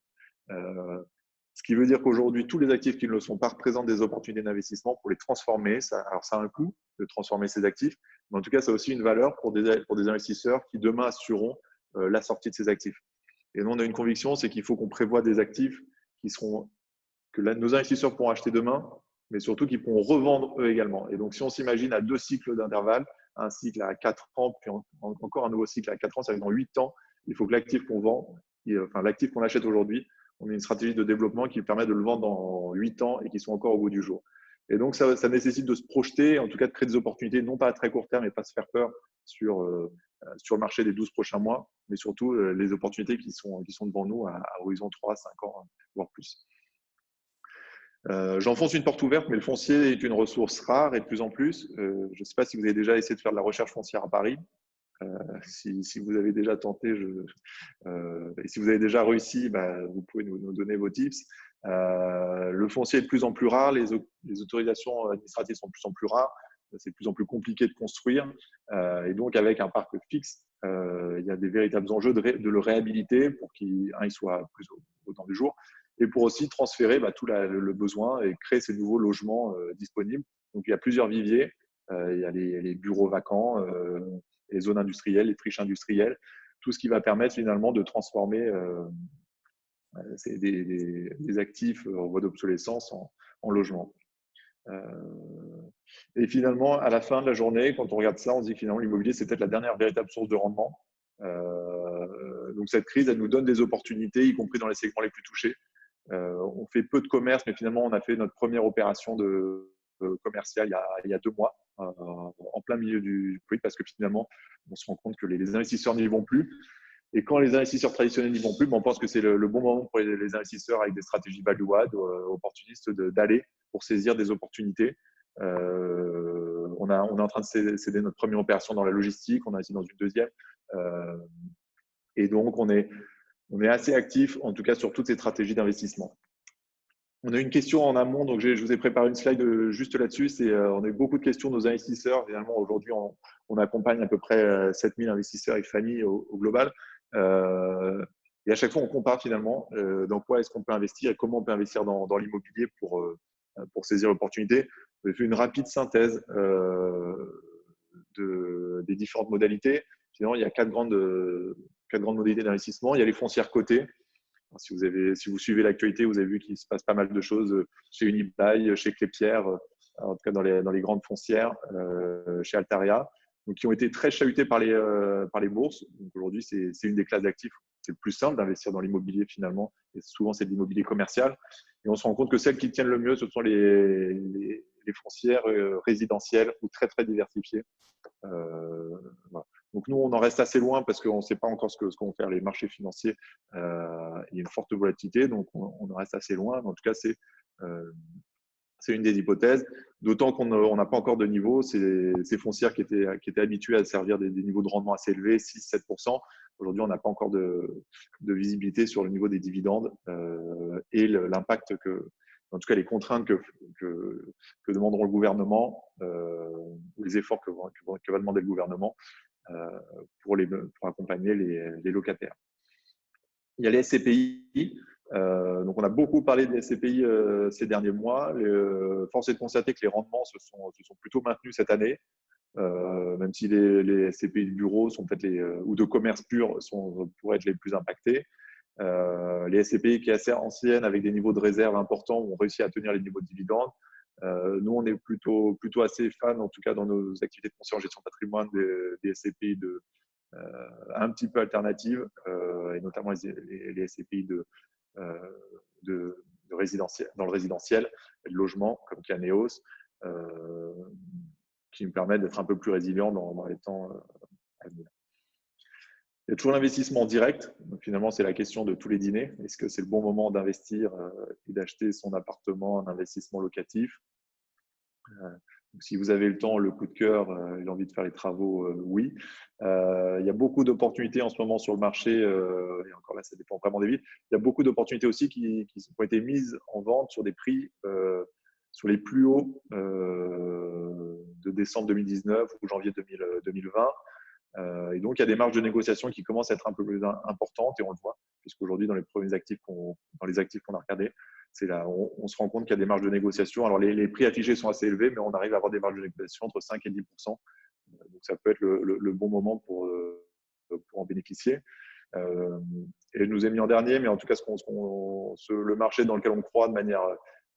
Ce qui veut dire qu'aujourd'hui, tous les actifs qui ne le sont pas représentent des opportunités d'investissement pour les transformer. Alors, ça a un coût de transformer ces actifs, mais en tout cas, ça a aussi une valeur pour des investisseurs qui, demain, assureront la sortie de ces actifs. Et nous, on a une conviction, c'est qu'il faut qu'on prévoie des actifs que nos investisseurs pourront acheter demain, mais surtout qu'ils pourront revendre eux également. Et donc, si on s'imagine à 2 cycles d'intervalle, un cycle à 4 ans, puis encore un nouveau cycle à 4 ans, ça va être dans 8 ans, il faut que l'actif qu'on vend, enfin l'actif qu'on achète aujourd'hui, on ait une stratégie de développement qui permet de le vendre dans 8 ans et qui soit encore au bout du jour. Et donc, ça nécessite de se projeter, en tout cas de créer des opportunités, non pas à très court terme et pas se faire peur sur le marché des 12 prochains mois, mais surtout les opportunités qui sont devant nous à horizon 3, 5 ans, voire plus. J'enfonce une porte ouverte, mais le foncier est une ressource rare et de plus en plus. Je ne sais pas si vous avez déjà essayé de faire de la recherche foncière à Paris. Si vous avez déjà tenté, et si vous avez déjà réussi, vous pouvez nous donner vos tips. Le foncier est de plus en plus rare, les autorisations administratives sont de plus en plus rares, c'est de plus en plus compliqué de construire. Et donc, avec un parc fixe, il y a des véritables enjeux de le réhabiliter pour qu'il soit plus au temps du jour et pour aussi transférer tout le besoin et créer ces nouveaux logements disponibles. Donc, il y a plusieurs viviers. Il y a les bureaux vacants, les zones industrielles, les friches industrielles, tout ce qui va permettre finalement de transformer des actifs en voie d'obsolescence en logement. Et finalement, à la fin de la journée, quand on regarde ça, on se dit que finalement l'immobilier, c'est peut-être la dernière véritable source de rendement. Donc cette crise, elle nous donne des opportunités, y compris dans les segments les plus touchés. On fait peu de commerce, mais finalement, on a fait notre première opération commerciale il y a 2 mois, en plein milieu du Covid, parce que finalement, on se rend compte que les investisseurs n'y vont plus. Et quand les investisseurs traditionnels n'y vont plus, on pense que c'est le bon moment pour les investisseurs avec des stratégies value-add, opportunistes, d'aller pour saisir des opportunités. On est en train de céder notre première opération dans la logistique, on a essayé dans une deuxième. Et donc, on est assez actif, en tout cas, sur toutes ces stratégies d'investissement. On a une question en amont, donc je vous ai préparé une slide juste là-dessus. On a eu beaucoup de questions de nos investisseurs. Finalement, aujourd'hui, on accompagne à peu près 7000 investisseurs et familles au global. Et à chaque fois, on compare finalement dans quoi est-ce qu'on peut investir et comment on peut investir dans l'immobilier pour saisir l'opportunité. J'ai fait une rapide synthèse des différentes modalités. Finalement, il y a 4 grandes modalités d'investissement. Il y a les foncières cotées. Si vous suivez l'actualité, vous avez vu qu'il se passe pas mal de choses chez Unibail, chez Clépierre, en tout cas dans les grandes foncières, chez Altaria, donc qui ont été très chahutées par les bourses. Donc aujourd'hui, c'est une des classes d'actifs. C'est le plus simple d'investir dans l'immobilier finalement, et souvent c'est de l'immobilier commercial. Et on se rend compte que celles qui tiennent le mieux, ce sont les foncières résidentielles ou très très diversifiées. Voilà. Donc nous, on en reste assez loin parce qu'on ne sait pas encore ce qu'on vont faire les marchés financiers. Il y a une forte volatilité, donc on en reste assez loin. Mais en tout cas, c'est une des hypothèses. D'autant qu'on n'a pas encore de niveau. Ces foncières qui étaient habituées à servir des niveaux de rendement assez élevés, 6-7%. Aujourd'hui, on n'a pas encore de visibilité sur le niveau des dividendes et l'impact en tout cas les contraintes que demanderont le gouvernement, ou les efforts que va demander le gouvernement pour accompagner les locataires. Il y a les SCPI. Donc, on a beaucoup parlé des SCPI ces derniers mois. Force est de constater que les rendements se sont plutôt maintenus cette année, même si les SCPI de bureau sont peut-être ou de commerce pur pourraient être les plus impactés. Les SCPI qui est assez ancienne avec des niveaux de réserve importants ont réussi à tenir les niveaux de dividendes. Nous, on est plutôt assez fans, en tout cas dans nos activités de conseil en gestion de patrimoine, des SCPI un petit peu alternatives, et notamment les SCPI dans le résidentiel, et le logement, comme Caneos, qui nous permettent d'être un peu plus résilients dans les temps à venir. Il y a toujours l'investissement direct. Donc, finalement, c'est la question de tous les dîners. Est-ce que c'est le bon moment d'investir et d'acheter son appartement en investissement locatif? Donc, si vous avez le temps, le coup de cœur et l'envie de faire les travaux, oui. Il y a beaucoup d'opportunités en ce moment sur le marché, et encore là, ça dépend vraiment des villes. Il y a beaucoup d'opportunités aussi qui ont été mises en vente sur des prix sur les plus hauts de décembre 2019 ou janvier 2020. Et donc, il y a des marges de négociation qui commencent à être un peu plus importantes et on le voit, puisqu'aujourd'hui, dans les actifs qu'on a regardés, on se rend compte qu'il y a des marges de négociation. Alors, les prix affichés sont assez élevés, mais on arrive à avoir des marges de négociation entre 5 et 10%. Donc, ça peut être le bon moment pour en bénéficier. Et je nous ai mis en dernier, mais en tout cas, le marché dans lequel on croit de manière,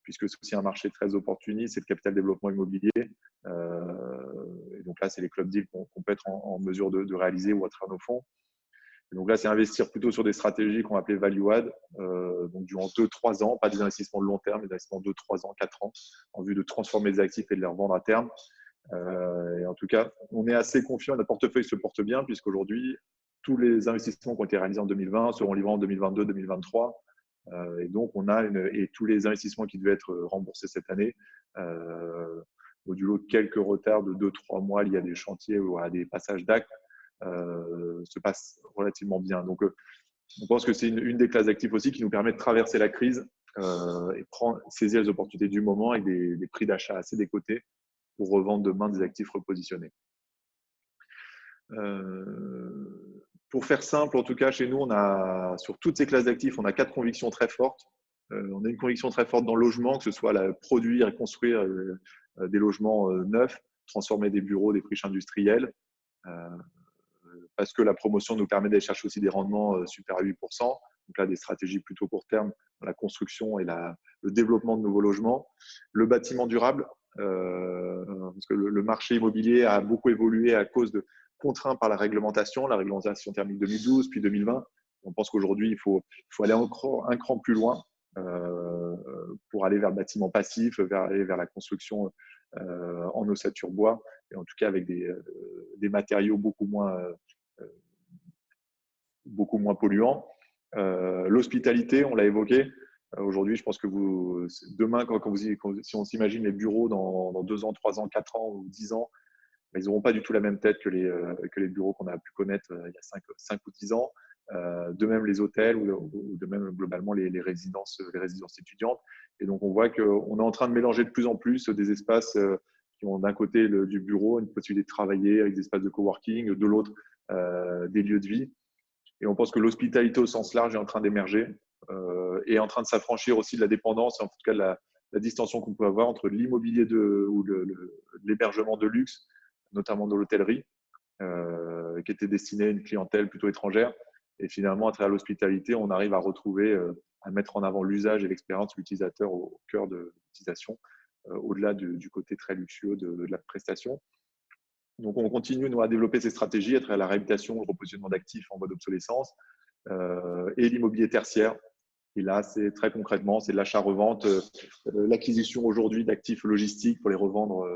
puisque c'est aussi un marché très opportuniste, c'est le capital développement immobilier. Et donc là, c'est les club deals qu'on peut être en mesure de réaliser ou à travers nos fonds. Et donc là, c'est investir plutôt sur des stratégies qu'on va appeler value add, donc durant 2-3 ans, pas des investissements de long terme, mais des investissements de 2-3 ans, 4 ans, en vue de transformer les actifs et de les revendre à terme. Et en tout cas, on est assez confiant, notre portefeuille se porte bien, puisqu'aujourd'hui, tous les investissements qui ont été réalisés en 2020 seront livrés en 2022, 2023. Et donc, et tous les investissements qui devaient être remboursés cette année, modulo quelques retards de 2-3 mois liés à des chantiers ou à des passages d'actes, se passent relativement bien. Donc, on pense que c'est une des classes d'actifs aussi qui nous permet de traverser la crise et saisir les opportunités du moment avec des prix d'achat assez décotés pour revendre demain des actifs repositionnés. Pour faire simple, en tout cas, chez nous, sur toutes ces classes d'actifs, on a 4 convictions très fortes. On a une conviction très forte dans le logement, que ce soit produire et construire des logements neufs, transformer des bureaux, des friches industrielles, parce que la promotion nous permet d'aller chercher aussi des rendements supérieurs à 8%. Donc là, des stratégies plutôt court terme, la construction et le développement de nouveaux logements. Le bâtiment durable, parce que le marché immobilier a beaucoup évolué à cause de contraints par la réglementation thermique 2012, puis 2020. On pense qu'aujourd'hui, il faut aller encore un cran plus loin pour aller vers le bâtiment passif, aller vers la construction en ossature bois, et en tout cas avec des matériaux beaucoup moins polluants. L'hospitalité, on l'a évoqué. Aujourd'hui, je pense que demain, si on s'imagine les bureaux dans 2 ans, 3 ans, 4 ans ou 10 ans, ils n'auront pas du tout la même tête que les bureaux qu'on a pu connaître il y a 5 ou 10 ans. De même les hôtels ou de même globalement les résidences étudiantes. Et donc, on voit qu'on est en train de mélanger de plus en plus des espaces qui ont d'un côté du bureau, une possibilité de travailler avec des espaces de coworking, de l'autre, des lieux de vie. Et on pense que l'hospitalité au sens large est en train d'émerger et est en train de s'affranchir aussi de la dépendance, en tout cas de la distension qu'on peut avoir entre l'immobilier ou l'hébergement de luxe, notamment de l'hôtellerie, qui était destiné à une clientèle plutôt étrangère. Et finalement, à travers l'hospitalité, on arrive à retrouver, à mettre en avant l'usage et l'expérience de l'utilisateur au cœur de l'utilisation, au-delà du côté très luxueux de la prestation. Donc, on continue, nous, à développer ces stratégies à travers la réhabilitation, le repositionnement d'actifs en mode obsolescence et l'immobilier tertiaire. Et là, c'est très concrètement, c'est de l'achat-revente, l'acquisition aujourd'hui d'actifs logistiques pour les revendre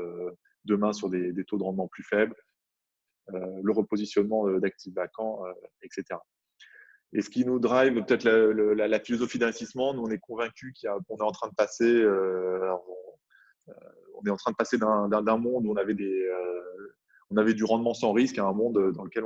demain sur des taux de rendement plus faibles, le repositionnement d'actifs vacants, etc. Et ce qui nous drive, peut-être la philosophie d'investissement, nous, on est convaincus qu'on est en train de passer, d'un monde où on avait du rendement sans risque à un monde dans lequel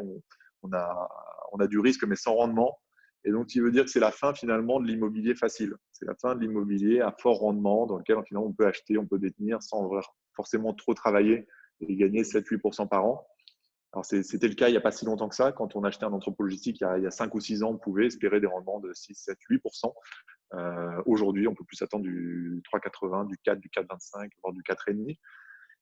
on a du risque mais sans rendement. Et donc, ce qui veut dire que c'est la fin finalement de l'immobilier facile. C'est la fin de l'immobilier à fort rendement dans lequel finalement on peut acheter, on peut détenir sans forcément trop travailler et gagner 7-8% par an. Alors, c'était le cas il n'y a pas si longtemps que ça. Quand on achetait un entrepôt logistique il y a 5 ou 6 ans, on pouvait espérer des rendements de 6, 7, 8%. Aujourd'hui, on peut plus s'attendre du 3,80, du 4, du 4,25, voire du 4,5.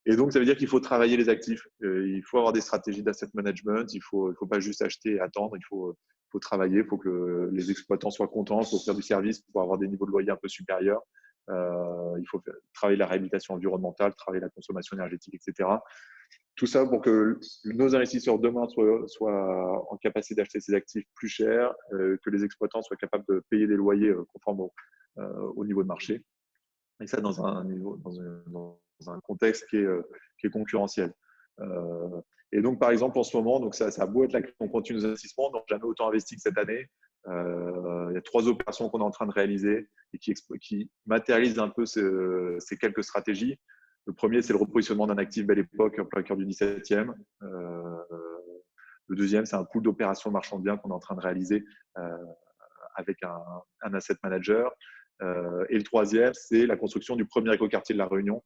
Et donc, ça veut dire qu'il faut travailler les actifs. Il faut avoir des stratégies d'asset management. Il ne faut pas juste acheter et attendre. Il faut travailler. Il faut que les exploitants soient contents. Il faut faire du service pour avoir des niveaux de loyer un peu supérieurs. Il faut travailler la réhabilitation environnementale, travailler la consommation énergétique, etc. Tout ça pour que nos investisseurs demain soient en capacité d'acheter ces actifs plus chers, que les exploitants soient capables de payer des loyers conformes au niveau de marché. Et ça dans un contexte qui est concurrentiel. Et donc, par exemple, en ce moment, donc ça a beau être la crise, on continue nos investissements, donc jamais autant investi que cette année. Il y a 3 opérations qu'on est en train de réaliser et qui matérialisent un peu ces quelques stratégies. Le premier, c'est le repositionnement d'un actif Belle Époque en plein cœur du 17e. Le deuxième, c'est un pool d'opérations marchand de biens qu'on est en train de réaliser avec un asset manager. Et le troisième, c'est la construction du premier écoquartier de La Réunion.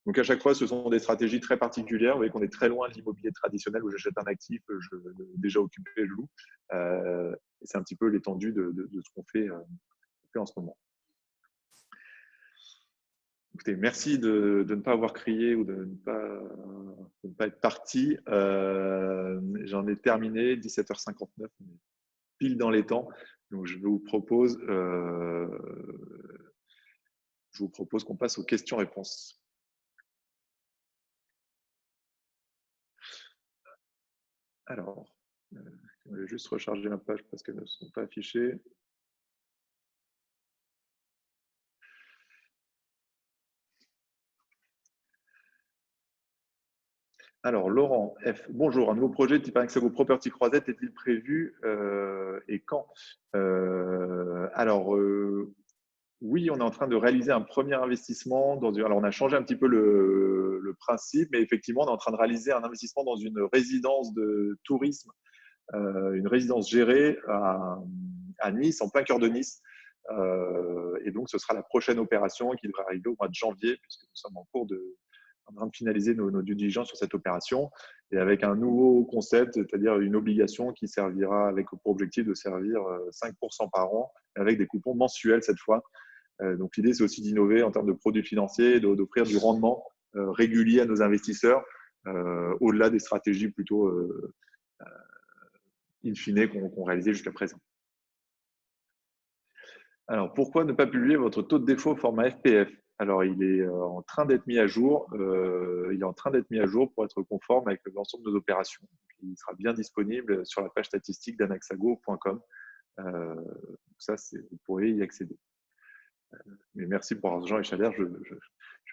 Donc, à chaque fois, ce sont des stratégies très particulières. Vous voyez qu'on est très loin de l'immobilier traditionnel où j'achète un actif déjà occupé, je loue. Et c'est un petit peu l'étendue de ce qu'on fait en ce moment. Écoutez, merci de ne pas avoir crié ou de ne pas être parti. J'en ai terminé, 17h59, on est pile dans les temps. Donc, je vous propose qu'on passe aux questions-réponses. Alors, je vais juste recharger ma page parce qu'elles ne sont pas affichées. Alors, Laurent F. Bonjour, un nouveau projet type Anaxago Property Croisette est-il prévu et quand oui, on est en train de réaliser un premier investissement. Alors, on a changé un petit peu le principe, mais effectivement, on est en train de réaliser un investissement dans une résidence de tourisme, une résidence gérée à Nice, en plein cœur de Nice. Et donc, ce sera la prochaine opération qui devrait arriver au mois de janvier, puisque nous sommes en train de finaliser nos due diligence sur cette opération, et avec un nouveau concept, c'est-à-dire une obligation qui servira avec pour objectif de servir 5% par an, avec des coupons mensuels cette fois. Donc l'idée, c'est aussi d'innover en termes de produits financiers, d'offrir du rendement régulier à nos investisseurs, au-delà des stratégies plutôt in fine qu'on réalisait jusqu'à présent. Alors, pourquoi ne pas publier votre taux de défaut au format FPF? Alors, il est en train d'être mis à jour. Il est en train d'être mis à jour pour être conforme avec l'ensemble de nos opérations. Il sera bien disponible sur la page statistique d'anaxago.com. Ça, vous pourrez y accéder. Mais merci pour Argent et Chalère. Je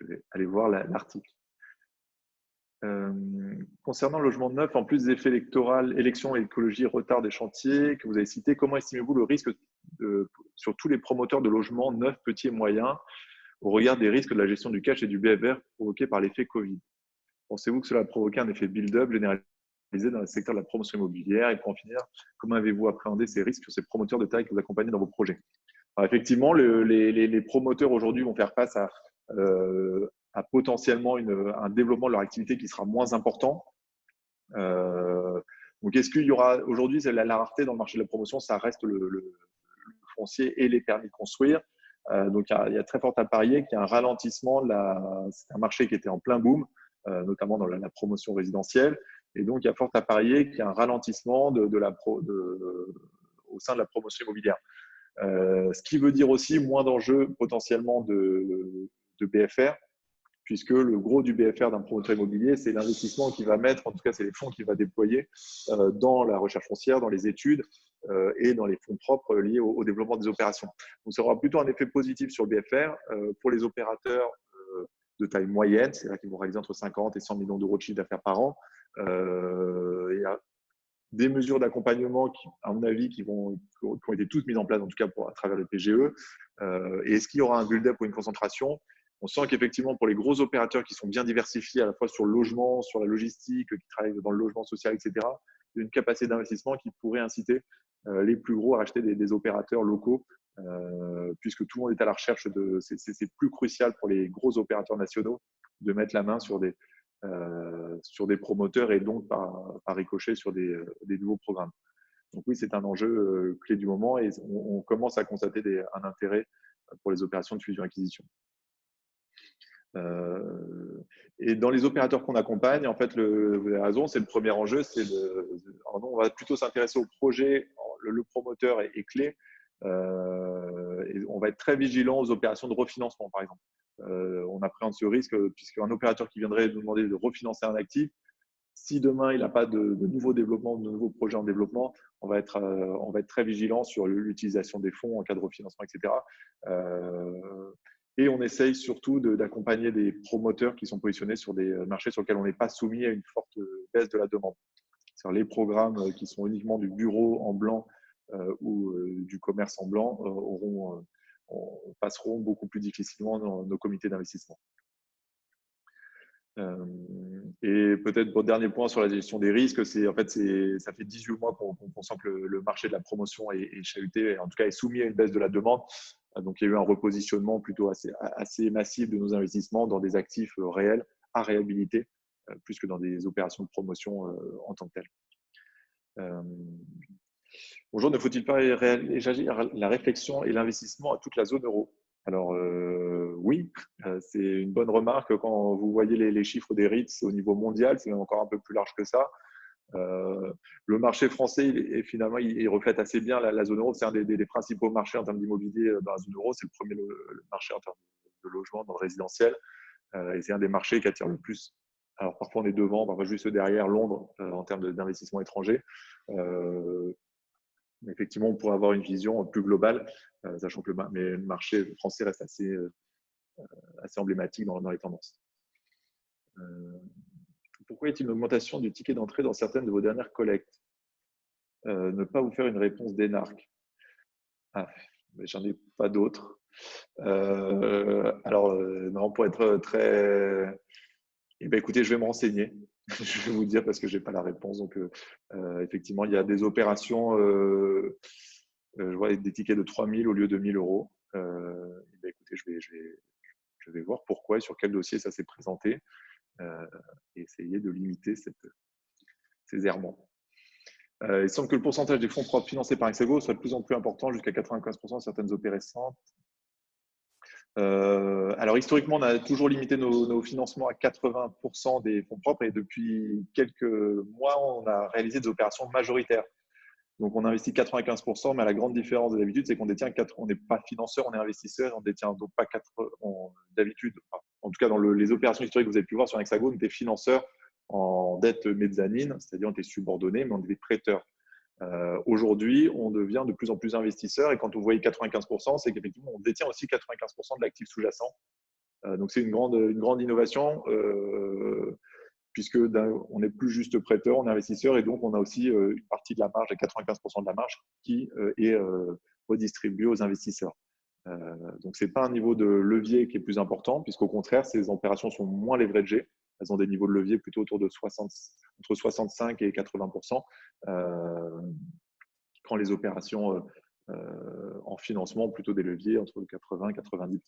vais aller voir l'article. Concernant le logement neuf, en plus des effets électoraux, élections, écologie, retard des chantiers que vous avez cités, comment estimez-vous le risque sur tous les promoteurs de logements neufs, petits et moyens, au regard des risques de la gestion du cash et du BFR provoqués par l'effet Covid? Pensez-vous que cela a provoqué un effet build-up généralisé dans le secteur de la promotion immobilière? Et pour en finir, comment avez-vous appréhendé ces risques sur ces promoteurs de taille que vous accompagnez dans vos projets? Alors effectivement, les promoteurs aujourd'hui vont faire face à potentiellement un développement de leur activité qui sera moins important. Donc, est-ce qu'il y aura aujourd'hui, la rareté dans le marché de la promotion, ça reste le foncier et les permis de construire. Donc, il y a très fort à parier qu'il y a un ralentissement. C'est un marché qui était en plein boom, notamment dans la promotion résidentielle. Et donc, il y a fort à parier qu'il y a un ralentissement au sein de la promotion immobilière. Ce qui veut dire aussi moins d'enjeux potentiellement de BFR, puisque le gros du BFR d'un promoteur immobilier, c'est l'investissement qu'il va mettre, en tout cas, c'est les fonds qu'il va déployer dans la recherche foncière, dans les études et dans les fonds propres liés au développement des opérations. Donc, ça aura plutôt un effet positif sur le BFR. Pour les opérateurs de taille moyenne, c'est-à-dire qu'ils vont réaliser entre 50 et 100 millions d'euros de chiffre d'affaires par an, il y a des mesures d'accompagnement qui, à mon avis, qui ont été toutes mises en place, en tout cas à travers le PGE. Et est-ce qu'il y aura un build-up ou une concentration? On sent qu'effectivement, pour les gros opérateurs qui sont bien diversifiés à la fois sur le logement, sur la logistique, qui travaillent dans le logement social, etc., il y a une capacité d'investissement qui pourrait inciter les plus gros à acheter des opérateurs locaux, puisque tout le monde est à la recherche de… C'est plus crucial pour les gros opérateurs nationaux de mettre la main sur des promoteurs et donc par ricochet sur des nouveaux programmes. Donc oui, c'est un enjeu clé du moment et on commence à constater un intérêt pour les opérations de fusion-acquisition. Et dans les opérateurs qu'on accompagne, en fait, vous avez raison, c'est le premier enjeu. On va plutôt s'intéresser au projet. Le promoteur est clé. Et on va être très vigilant aux opérations de refinancement, par exemple. On appréhende ce risque puisqu'un opérateur qui viendrait nous demander de refinancer un actif, si demain il n'a pas de nouveaux développements, de nouveaux projets en développement, on va être très vigilant sur l'utilisation des fonds en cas de refinancement, etc. Et on essaye surtout d'accompagner des promoteurs qui sont positionnés sur des marchés sur lesquels on n'est pas soumis à une forte baisse de la demande. C'est-à-dire les programmes qui sont uniquement du bureau en blanc ou du commerce en blanc passeront beaucoup plus difficilement dans nos comités d'investissement. Et peut-être pour le dernier point sur la gestion des risques, ça fait 18 mois qu'on sent que le marché de la promotion est chahuté, en tout cas est soumis à une baisse de la demande. Donc, il y a eu un repositionnement plutôt assez massif de nos investissements dans des actifs réels à réhabiliter, plus que dans des opérations de promotion en tant que telles. Bonjour, ne faut-il pas élargir la réflexion et l'investissement à toute la zone euro? Alors oui, c'est une bonne remarque. Quand vous voyez les chiffres des REITs au niveau mondial, c'est même encore un peu plus large que ça. Le marché français, finalement, il reflète assez bien la zone euro. C'est un des principaux marchés en termes d'immobilier dans la zone euro. C'est le premier marché en termes de logement dans le résidentiel. Et c'est un des marchés qui attire le plus. Alors parfois on est devant, parfois juste derrière Londres en termes d'investissement étranger. Effectivement, on pourrait avoir une vision plus globale, sachant que le marché français reste assez emblématique dans les tendances. Pourquoi y a-t-il une augmentation du ticket d'entrée dans certaines de vos dernières collectes? Ne pas vous faire une réponse d'énarque. Ah, mais j'en ai pas d'autres. Alors, non, pour être très… Eh bien, écoutez, je vais me renseigner. Je vais vous dire parce que je n'ai pas la réponse. Donc, effectivement, il y a des opérations, je vois des tickets de 3 000 au lieu de 1 000 euros. Eh bien, écoutez, je vais voir pourquoi et sur quel dossier ça s'est présenté et essayer de limiter ces errements. Il semble que le pourcentage des fonds propres financés par Hexago soit de plus en plus important, jusqu'à 95% de certaines opérations. Alors, historiquement, on a toujours limité nos financements à 80% des fonds propres et depuis quelques mois, on a réalisé des opérations majoritaires. Donc, on investit 95%, mais la grande différence d'habitude, c'est qu'on détient on n'est pas financeur, on est investisseur, on détient donc pas d'habitude. En tout cas, dans les opérations historiques que vous avez pu voir sur Hexago, on était financeur en dette mezzanine, c'est-à-dire on était subordonné, mais on était prêteur. Aujourd'hui, on devient de plus en plus investisseur et quand vous voyez 95%, c'est qu'effectivement, on détient aussi 95% de l'actif sous-jacent. Donc, c'est une grande innovation puisque on n'est plus juste prêteur, on est investisseur et donc on a aussi une partie de la marge, et 95% de la marge, qui est redistribuée aux investisseurs. Donc, ce n'est pas un niveau de levier qui est plus important, puisqu'au contraire, ces opérations sont moins leveragées. Elles ont des niveaux de levier plutôt autour de entre 65 et 80%, quand les opérations en financement ont plutôt des leviers entre 80 et 90%.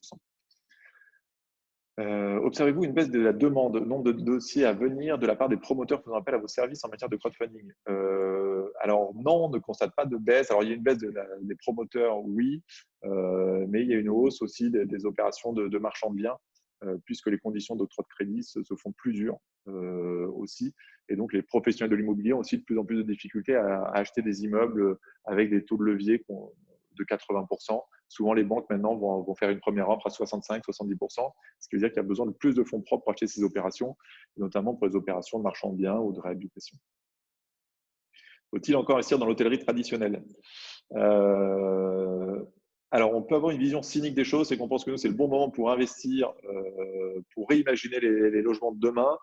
Observez-vous une baisse de la demande, nombre de dossiers à venir de la part des promoteurs faisant appel à vos services en matière de crowdfunding? Alors non, on ne constate pas de baisse. Alors il y a une baisse des promoteurs, oui, mais il y a une hausse aussi des opérations de marchands de biens, puisque les conditions d'octroi de crédit se font plus dures aussi. Et donc les professionnels de l'immobilier ont aussi de plus en plus de difficultés à acheter des immeubles avec des taux de levier de 80%. Souvent, les banques maintenant vont faire une première offre à 65-70%, ce qui veut dire qu'il y a besoin de plus de fonds propres pour acheter ces opérations, notamment pour les opérations de marchand de biens ou de réhabilitation. Faut-il encore investir dans l'hôtellerie traditionnelle? Alors, on peut avoir une vision cynique des choses, c'est qu'on pense que c'est le bon moment pour investir, pour réimaginer les logements de demain.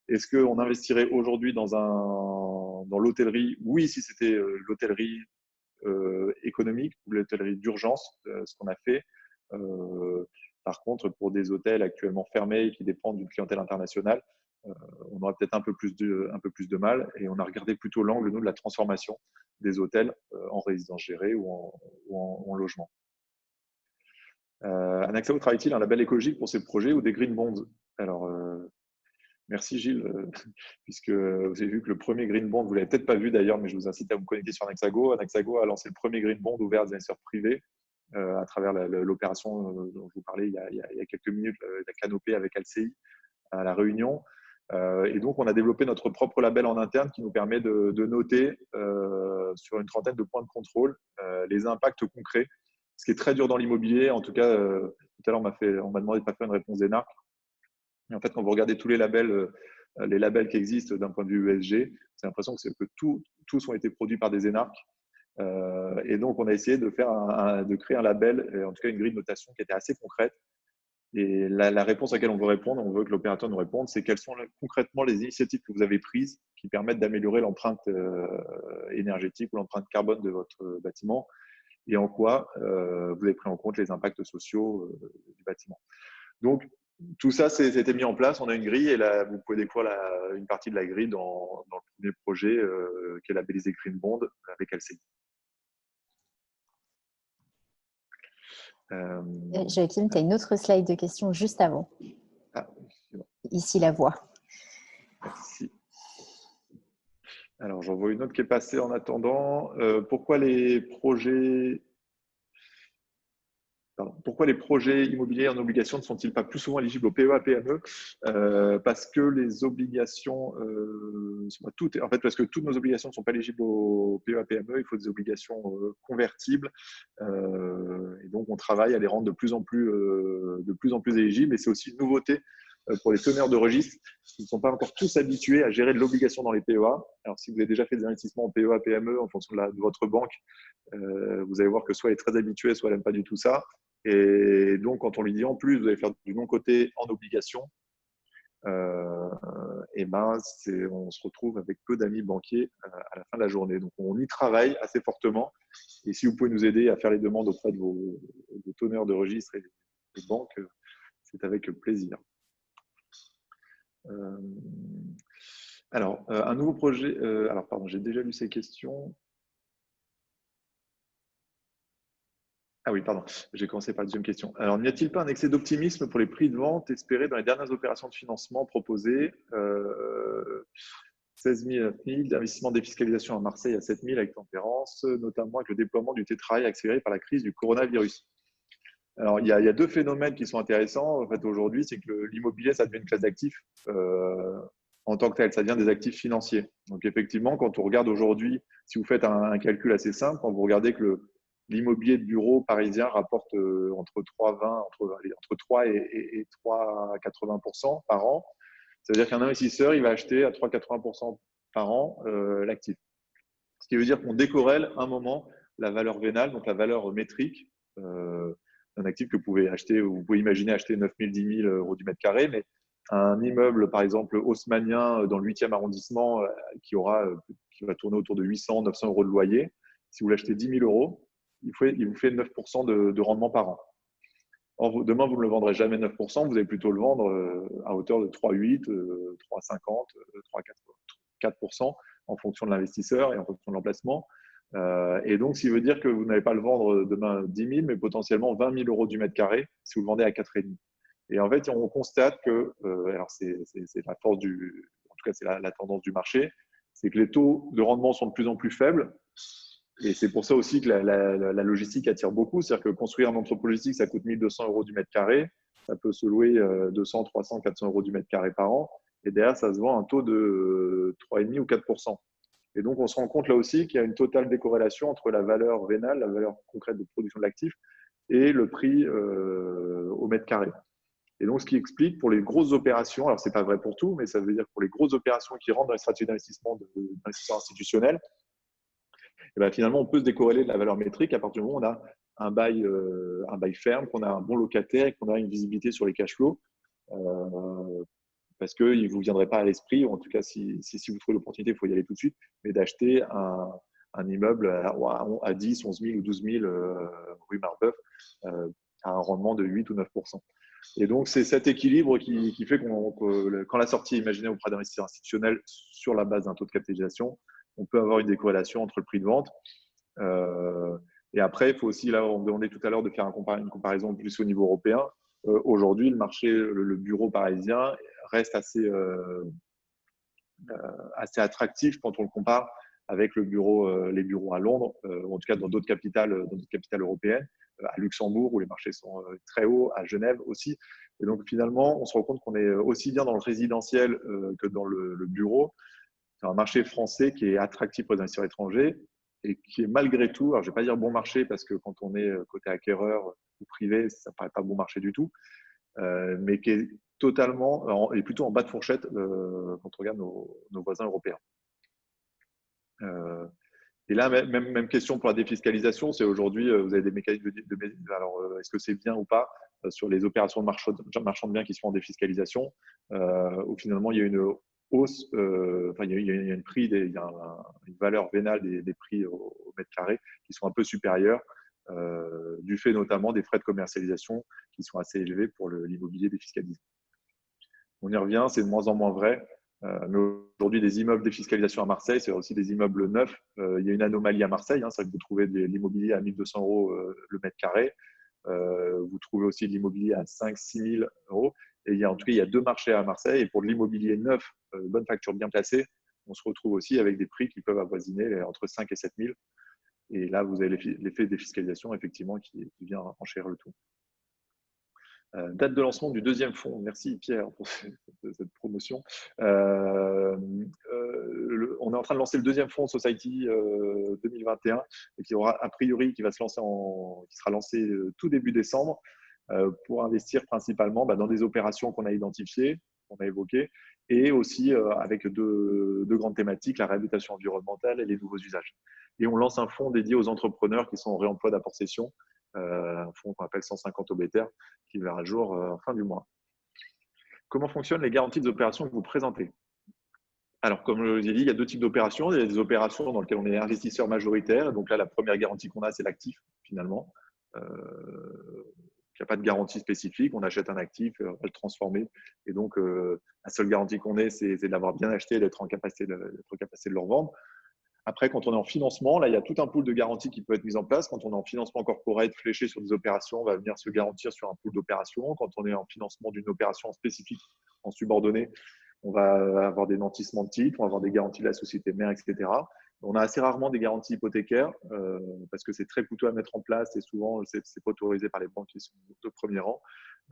Est-ce qu'on investirait aujourd'hui dans l'hôtellerie? Oui, si c'était l'hôtellerie économique ou l'hôtellerie d'urgence, ce qu'on a fait. Par contre, pour des hôtels actuellement fermés qui dépendent d'une clientèle internationale, on aurait peut-être un peu plus de mal et on a regardé plutôt l'angle, nous, de la transformation des hôtels en résidence gérée ou en logement. Anaxao travaille-t-il un label écologique pour ses projets ou des green bonds? Alors, merci Gilles, puisque vous avez vu que le premier green bond, vous ne l'avez peut-être pas vu d'ailleurs, mais je vous incite à vous connecter sur Anaxago. Anaxago a lancé le premier green bond ouvert à des investisseurs privés à travers l'opération dont je vous parlais il y a quelques minutes, la canopée avec LCI à La Réunion. Et donc, on a développé notre propre label en interne qui nous permet de noter sur une trentaine de points de contrôle les impacts concrets, ce qui est très dur dans l'immobilier. En tout cas, tout à l'heure, on m'a demandé de ne pas faire une réponse d'énarque. En fait, quand vous regardez tous les labels qui existent d'un point de vue ESG, c'est l'impression que tous ont été produits par des énarques. Et donc, on a essayé de créer un label, en tout cas une grille de notation qui était assez concrète. Et la réponse à laquelle on veut répondre, on veut que l'opérateur nous réponde, c'est quelles sont concrètement les initiatives que vous avez prises qui permettent d'améliorer l'empreinte énergétique ou l'empreinte carbone de votre bâtiment et en quoi vous avez pris en compte les impacts sociaux du bâtiment. Donc, tout ça, c'était mis en place. On a une grille et là, vous pouvez découvrir une partie de la grille dans le premier projet qui est labellisé Green Bond avec LCI. Joachim, tu as une autre slide de questions juste avant. Ah, c'est bon. Ici, la voix. Merci. Alors, j'en vois une autre qui est passée en attendant. Pourquoi les projets immobiliers en obligation ne sont-ils pas plus souvent éligibles au PEA-PME? Parce que les obligations, parce que toutes nos obligations ne sont pas éligibles au PEA-PME, il faut des obligations convertibles. Et donc, on travaille à les rendre de plus en plus éligibles. Et c'est aussi une nouveauté pour les teneurs de registre qui ne sont pas encore tous habitués à gérer de l'obligation dans les PEA. Alors, si vous avez déjà fait des investissements en PEA, PME en fonction de votre banque, vous allez voir que soit elle est très habituée, soit elle n'aime pas du tout ça. Et donc, quand on lui dit en plus, vous allez faire du non-coté en obligation, et ben, on se retrouve avec peu d'amis banquiers à la fin de la journée. Donc, on y travaille assez fortement. Et si vous pouvez nous aider à faire les demandes auprès de vos teneurs de registre et des banques, c'est avec plaisir. Alors, un nouveau projet. Alors, pardon, j'ai déjà lu ces questions. Ah oui, pardon, j'ai commencé par la deuxième question. Alors, n'y a-t-il pas un excès d'optimisme pour les prix de vente espérés dans les dernières opérations de financement proposées 16 000 à 9 000, d'investissement défiscalisation à Marseille à 7 000 avec tempérance, notamment avec le déploiement du télétravail accéléré par la crise du coronavirus. Alors, il y a deux phénomènes qui sont intéressants en fait, aujourd'hui, c'est que l'immobilier, ça devient une classe d'actifs en tant que tel, ça devient des actifs financiers. Donc, effectivement, quand on regarde aujourd'hui, si vous faites un calcul assez simple, quand vous regardez que l'immobilier de bureau parisien rapporte entre 3 et 3,80% par an, ça veut dire qu'un investisseur, il va acheter à 3,80% par an l'actif. Ce qui veut dire qu'on décorrèle un moment la valeur vénale, donc la valeur métrique d'un actif que vous pouvez acheter, vous pouvez imaginer acheter 9 000, 10 000 euros du mètre carré, mais un immeuble, par exemple, haussmannien dans le 8e arrondissement qui va tourner autour de 800, 900 euros de loyer, si vous l'achetez 10 000 euros, il vous fait 9% de rendement par an. Or, demain, vous ne le vendrez jamais 9%, vous allez plutôt le vendre à hauteur de 3,8, 3,50, 4% en fonction de l'investisseur et en fonction de l'emplacement. Et donc, ce qui veut dire que vous n'allez pas le vendre demain 10 000, mais potentiellement 20 000 euros du mètre carré si vous le vendez à 4,5. Et en fait, on constate que, alors c'est la force en tout cas, c'est la tendance du marché, c'est que les taux de rendement sont de plus en plus faibles. Et c'est pour ça aussi que la logistique attire beaucoup. C'est-à-dire que construire un entrepôt logistique, ça coûte 1 200 euros du mètre carré. Ça peut se louer 200, 300, 400 euros du mètre carré par an. Et derrière, ça se vend à un taux de 3,5 ou 4%. Et donc, on se rend compte là aussi qu'il y a une totale décorrélation entre la valeur vénale, la valeur concrète de production de l'actif, et le prix au mètre carré. Et donc, ce qui explique pour les grosses opérations, alors ce n'est pas vrai pour tout, mais ça veut dire pour les grosses opérations qui rentrent dans les stratégies d'investissement d'investisseurs institutionnels, et ben, finalement, on peut se décorréler de la valeur métrique à partir du moment où on a un bail ferme, qu'on a un bon locataire et qu'on a une visibilité sur les cash flows. Parce qu'il ne vous viendrait pas à l'esprit, ou en tout cas, si vous trouvez l'opportunité, il faut y aller tout de suite, mais d'acheter un immeuble à 10, 11 000 ou 12 000 rue Marbeuf à un rendement de 8 ou 9%. Et donc, c'est cet équilibre qui fait que quand la sortie est imaginée auprès d'investisseurs institutionnels sur la base d'un taux de capitalisation, on peut avoir une décorrélation entre le prix de vente. Et après, il faut aussi, là, on me demandait tout à l'heure de faire une comparaison plus au niveau européen. Aujourd'hui, le marché, le bureau parisien reste assez attractif quand on le compare avec les bureaux à Londres, ou en tout cas dans d'autres capitales européennes, à Luxembourg où les marchés sont très hauts, à Genève aussi. Et donc finalement, on se rend compte qu'on est aussi bien dans le résidentiel que dans le bureau. C'est un marché français qui est attractif pour les investisseurs étrangers et qui est malgré tout, alors je ne vais pas dire bon marché parce que quand on est côté acquéreur ou privé, ça ne paraît pas bon marché du tout, mais qui est totalement, et plutôt en bas de fourchette quand on regarde nos voisins européens. Et là, même question pour la défiscalisation, c'est aujourd'hui, vous avez des mécanismes alors, est-ce que c'est bien ou pas sur les opérations de marchand de biens qui sont en défiscalisation, où finalement il y a une hausse, il y a une valeur vénale des prix au mètre carré qui sont un peu supérieurs, du fait notamment des frais de commercialisation qui sont assez élevés pour l'immobilier défiscalisé. On y revient, c'est de moins en moins vrai. Mais aujourd'hui, des immeubles défiscalisation à Marseille, c'est aussi des immeubles neufs. Il y a une anomalie à Marseille, c'est que vous trouvez de l'immobilier à 1 200 euros le mètre carré. Vous trouvez aussi de l'immobilier à 5 000 – 6 000 euros. Et en tout cas, il y a 2 marchés à Marseille. Et pour de l'immobilier neuf, bonne facture bien placée, on se retrouve aussi avec des prix qui peuvent avoisiner entre 5 et 7 000. Et là, vous avez l'effet de défiscalisation, effectivement, qui vient enchérir le tout. Date de lancement du deuxième fonds. Merci Pierre pour cette promotion. On est en train de lancer le deuxième fonds Society 2021 et qui aura a priori qui sera lancé tout début décembre pour investir principalement dans des opérations qu'on a identifiées, qu'on a évoquées, et aussi avec deux grandes thématiques, la réhabilitation environnementale et les nouveaux usages. Et on lance un fonds dédié aux entrepreneurs qui sont en réemploi d'apport-cession, un fonds qu'on appelle 150 obétaires, qui verra le jour en fin du mois. Comment fonctionnent les garanties des opérations que vous présentez? Alors, comme je vous ai dit, il y a 2 types d'opérations. Il y a des opérations dans lesquelles on est investisseur majoritaire. Donc là, la première garantie qu'on a, c'est l'actif, finalement. Il n'y a pas de garantie spécifique. On achète un actif, on va le transformer. Et donc, la seule garantie qu'on ait, c'est de l'avoir bien acheté et d'être en capacité de le revendre. Après, quand on est en financement, là, il y a tout un pool de garanties qui peut être mis en place. Quand on est en financement corporate fléché sur des opérations, on va venir se garantir sur un pool d'opérations. Quand on est en financement d'une opération spécifique en subordonné, on va avoir des nantissements de titres, on va avoir des garanties de la société mère, etc. On a assez rarement des garanties hypothécaires parce que c'est très coûteux à mettre en place et souvent, ce n'est pas autorisé par les banques qui sont de premier rang.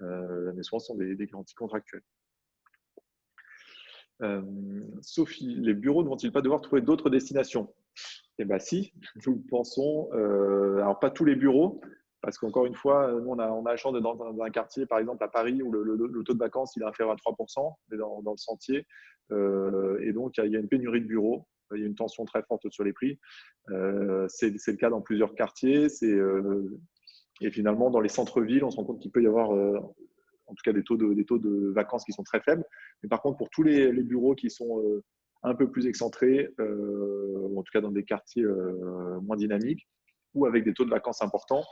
Mais souvent, ce sont des garanties contractuelles. Sophie, les bureaux ne vont-ils pas devoir trouver d'autres destinations? Eh bien, si, nous pensons. Alors, pas tous les bureaux, parce qu'encore une fois, nous, on a la chance d'être dans un quartier, par exemple à Paris, où le taux de vacances il est inférieur à 3%, mais dans le sentier. Et donc, il y a une pénurie de bureaux. Il y a une tension très forte sur les prix. C'est le cas dans plusieurs quartiers. Et finalement, dans les centres-villes, on se rend compte qu'il peut y avoir en tout cas des taux de vacances qui sont très faibles. Mais par contre, pour tous les bureaux qui sont un peu plus excentrés, ou en tout cas dans des quartiers moins dynamiques, ou avec des taux de vacances importants,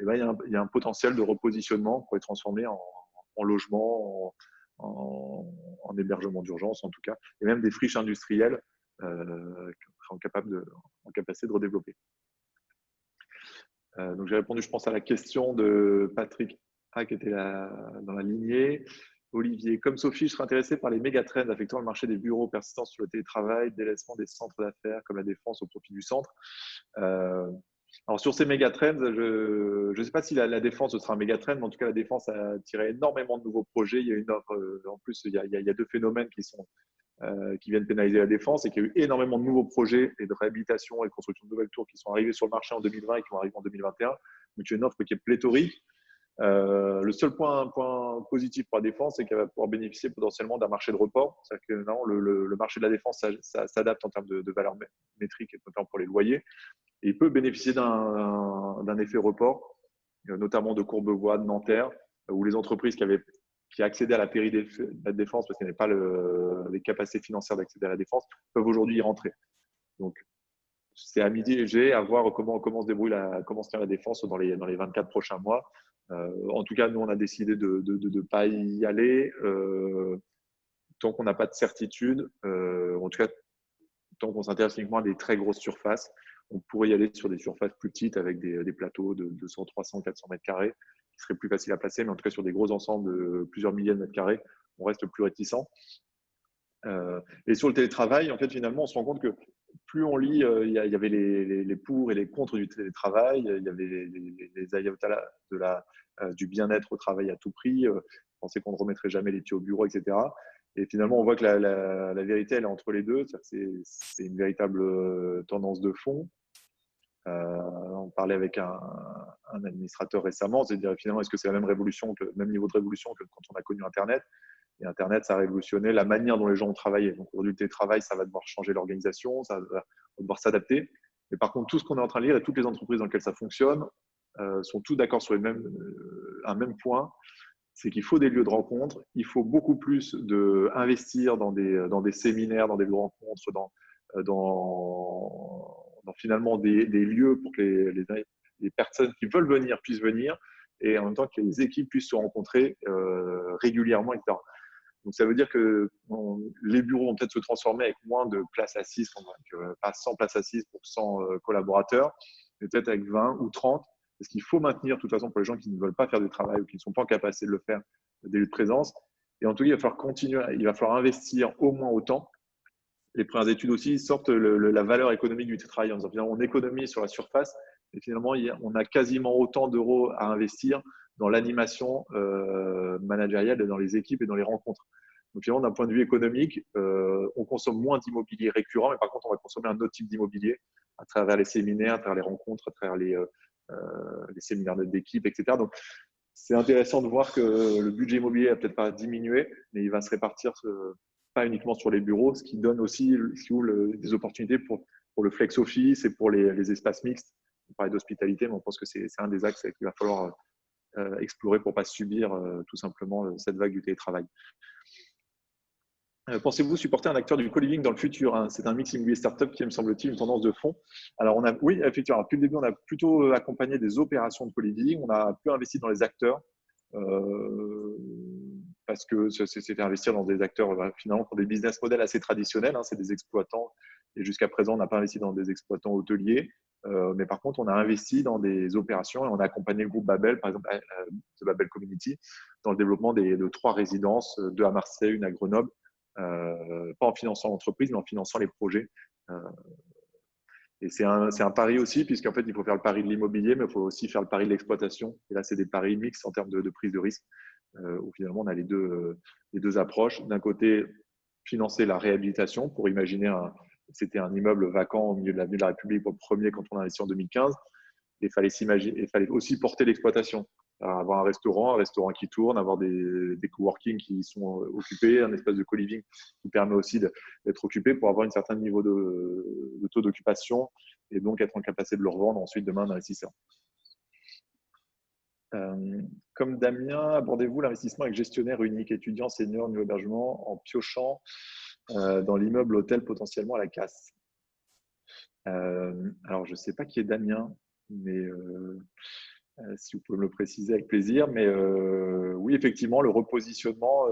eh ben, il y a un potentiel de repositionnement pour être transformé en logement, en hébergement d'urgence en tout cas, et même des friches industrielles en capacité de redévelopper. Donc j'ai répondu, je pense, à la question de Patrick qui était dans la lignée. Olivier, comme Sophie, je serais intéressé par les méga-trends affectant le marché des bureaux, persistance sur le télétravail, délaissement des centres d'affaires comme la défense au profit du centre. Alors sur ces méga-trends, je ne sais pas si la défense ce sera un méga-trend, mais en tout cas la défense a attiré énormément de nouveaux projets. Il y a une offre, en plus il y a 2 phénomènes qui viennent pénaliser la défense et qu'il y a eu énormément de nouveaux projets et de réhabilitation et de construction de nouvelles tours qui sont arrivés sur le marché en 2020 et qui vont arriver en 2021. Donc il y a une offre qui est pléthorique. Le seul point positif pour la défense, c'est qu'elle va pouvoir bénéficier potentiellement d'un marché de report. C'est-à-dire que non, le marché de la défense ça s'adapte en termes de valeur métrique, et notamment pour les loyers. Et il peut bénéficier d'un effet report, notamment de Courbevoie, de Nanterre, où les entreprises qui accédaient à la pairie de la défense parce qu'elles n'avaient pas les capacités financières d'accéder à la défense, peuvent aujourd'hui y rentrer. Donc, c'est à midi et j'ai à voir comment se débrouille comment se tient la défense dans les 24 prochains mois. En tout cas, nous, on a décidé de ne pas y aller tant qu'on n'a pas de certitude. En tout cas, tant qu'on s'intéresse uniquement à des très grosses surfaces. On pourrait y aller sur des surfaces plus petites avec des plateaux de 200, 300, 400 mètres carrés qui seraient plus faciles à placer. Mais en tout cas, sur des gros ensembles de plusieurs milliers de mètres carrés, on reste plus réticent. Et sur le télétravail, en fait, finalement, on se rend compte que plus on lit, il y avait les pour et les contre du télétravail, il y avait les aïotas du bien-être au travail à tout prix, penser qu'on ne remettrait jamais les pieds au bureau, etc. Et finalement, on voit que la vérité, elle est entre les deux. C'est une véritable tendance de fond. On parlait avec un administrateur récemment, c'est-à-dire finalement, est-ce que c'est la même révolution, le même niveau de révolution que quand on a connu Internet? Et Internet, ça a révolutionné la manière dont les gens ont travaillé. Donc aujourd'hui, le télétravail, ça va devoir changer l'organisation, ça va devoir s'adapter. Mais par contre, tout ce qu'on est en train de lire et toutes les entreprises dans lesquelles ça fonctionne sont tous d'accord sur un même point, c'est qu'il faut des lieux de rencontre, il faut beaucoup plus investir dans des séminaires, dans des lieux de rencontre, dans finalement des lieux pour que les personnes qui veulent venir puissent venir et en même temps que les équipes puissent se rencontrer régulièrement, etc. Donc, ça veut dire que les bureaux vont peut-être se transformer avec moins de places assises, pas 100 places assises pour 100 collaborateurs, mais peut-être avec 20 ou 30 Parce qu'il faut maintenir, de toute façon, pour les gens qui ne veulent pas faire du travail ou qui ne sont pas en capacité de le faire, des lieux de présence. Et en tout cas, il va falloir continuer, il va falloir investir au moins autant. Les premières études aussi sortent la valeur économique du télétravail en disant finalement on économise sur la surface, et finalement on a quasiment autant d'euros à investir dans l'animation managériale, dans les équipes et dans les rencontres. Donc finalement, d'un point de vue économique, on consomme moins d'immobilier récurrent, mais par contre, on va consommer un autre type d'immobilier à travers les séminaires, à travers les rencontres, à travers les séminaires d'équipe, etc. Donc, c'est intéressant de voir que le budget immobilier n'a peut-être pas diminué, mais il va se répartir pas uniquement sur les bureaux, ce qui donne aussi des opportunités pour le flex office et pour les espaces mixtes. On parlait d'hospitalité, mais on pense que c'est un des axes qu'il va falloir explorer pour ne pas subir tout simplement cette vague du télétravail. Pensez-vous supporter un acteur du co-living dans le futur, hein? C'est un mix immobilier startup qui est, me semble-t-il, une tendance de fond. Alors, oui, effectivement, alors, depuis le début, on a plutôt accompagné des opérations de co-living. On a peu investi dans les acteurs parce que c'était investir dans des acteurs finalement pour des business models assez traditionnels, hein, c'est des exploitants. Et jusqu'à présent, on n'a pas investi dans des exploitants hôteliers. Mais par contre, on a investi dans des opérations et on a accompagné le groupe Babel, par exemple, The Babel Community, dans le développement de 3 résidences, 2 à Marseille, une à Grenoble. Pas en finançant l'entreprise, mais en finançant les projets. Et c'est un pari aussi, puisqu'en fait, il faut faire le pari de l'immobilier, mais il faut aussi faire le pari de l'exploitation. Et là, c'est des paris mixtes en termes de prise de risque, où finalement, on a les deux approches. D'un côté, financer la réhabilitation pour imaginer c'était un immeuble vacant au milieu de l'avenue de la République pour le premier quand on a investi en 2015. Il fallait aussi porter l'exploitation. Avoir un restaurant qui tourne, avoir des coworking qui sont occupés, un espace de co-living qui permet aussi d'être occupé pour avoir un certain niveau de taux d'occupation et donc être en capacité de le revendre ensuite demain à un investisseur. Comme Damien, abordez-vous l'investissement avec gestionnaire unique, étudiant, senior, nouveau hébergement, en piochant dans l'immeuble hôtel potentiellement à la casse? Alors, je ne sais pas qui est Damien, mais si vous pouvez me le préciser avec plaisir. Mais oui, effectivement, le repositionnement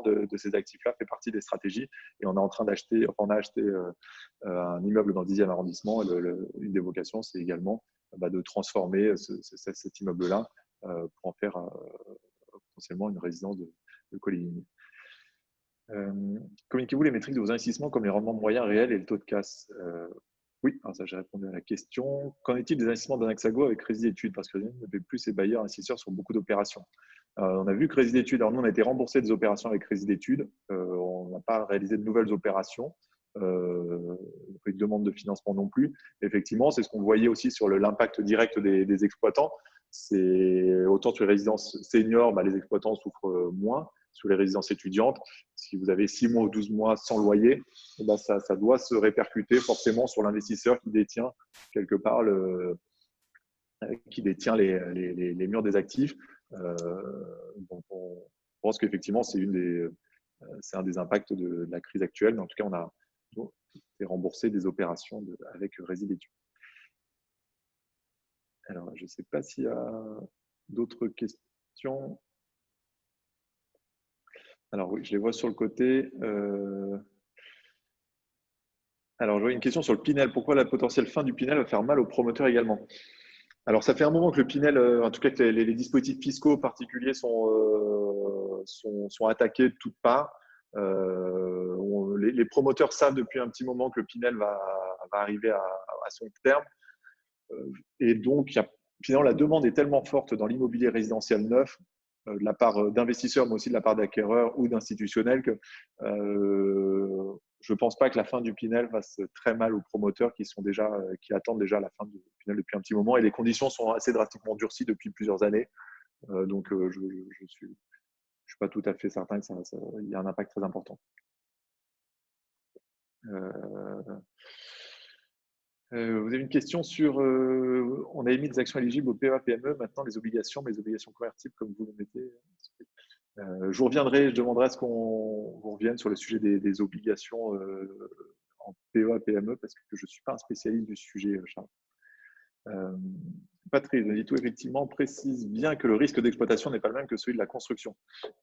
de ces actifs-là fait partie des stratégies. Et on a acheté un immeuble dans le 10e arrondissement. Une des vocations, c'est également de transformer cet immeuble-là pour en faire potentiellement une résidence de co-living. Communiquez-vous les métriques de vos investissements comme les rendements moyens réels et le taux de casse? Oui, alors ça, j'ai répondu à la question. Qu'en est-il des investissements d'Anaxago avec Crédit d'études? Parce que Crédit ne fait plus ses bailleurs investisseurs sur beaucoup d'opérations. On a vu Crédit d'études. Alors nous, on a été remboursé des opérations avec Crédit d'études. On n'a pas réalisé de nouvelles opérations. On n'a pas eu de demande de financement non plus. Effectivement, c'est ce qu'on voyait aussi sur l'impact direct des exploitants. C'est autant sur les résidences seniors, les exploitants souffrent moins. Sur les résidences étudiantes, si vous avez 6 mois ou 12 mois sans loyer, ça doit se répercuter forcément sur l'investisseur qui détient quelque part les murs des actifs. Donc on pense qu'effectivement, c'est un des impacts de la crise actuelle. Mais en tout cas, on a été remboursé des opérations avec Crédit d'études. Alors, je ne sais pas s'il y a d'autres questions. Alors oui, je les vois sur le côté. Alors, je vois une question sur le Pinel. Pourquoi la potentielle fin du Pinel va faire mal aux promoteurs également? Alors, ça fait un moment que le Pinel, en tout cas que les dispositifs fiscaux particuliers sont attaqués de toutes parts. Les promoteurs savent depuis un petit moment que le Pinel va arriver à son terme. Et donc, finalement, la demande est tellement forte dans l'immobilier résidentiel neuf, de la part d'investisseurs, mais aussi de la part d'acquéreurs ou d'institutionnels, que je ne pense pas que la fin du Pinel fasse très mal aux promoteurs qui attendent déjà la fin du Pinel depuis un petit moment. Et les conditions sont assez drastiquement durcies depuis plusieurs années. Donc, je ne suis pas tout à fait certain qu'il y a un impact très important. Vous avez une question sur on a émis des actions éligibles au PEA-PME, maintenant les obligations, mais les obligations convertibles, comme vous le mettez. Je demanderai à ce qu'on revienne sur le sujet des obligations en PEA-PME, parce que je ne suis pas un spécialiste du sujet, Charles. Patrice, tout effectivement précise bien que le risque d'exploitation n'est pas le même que celui de la construction.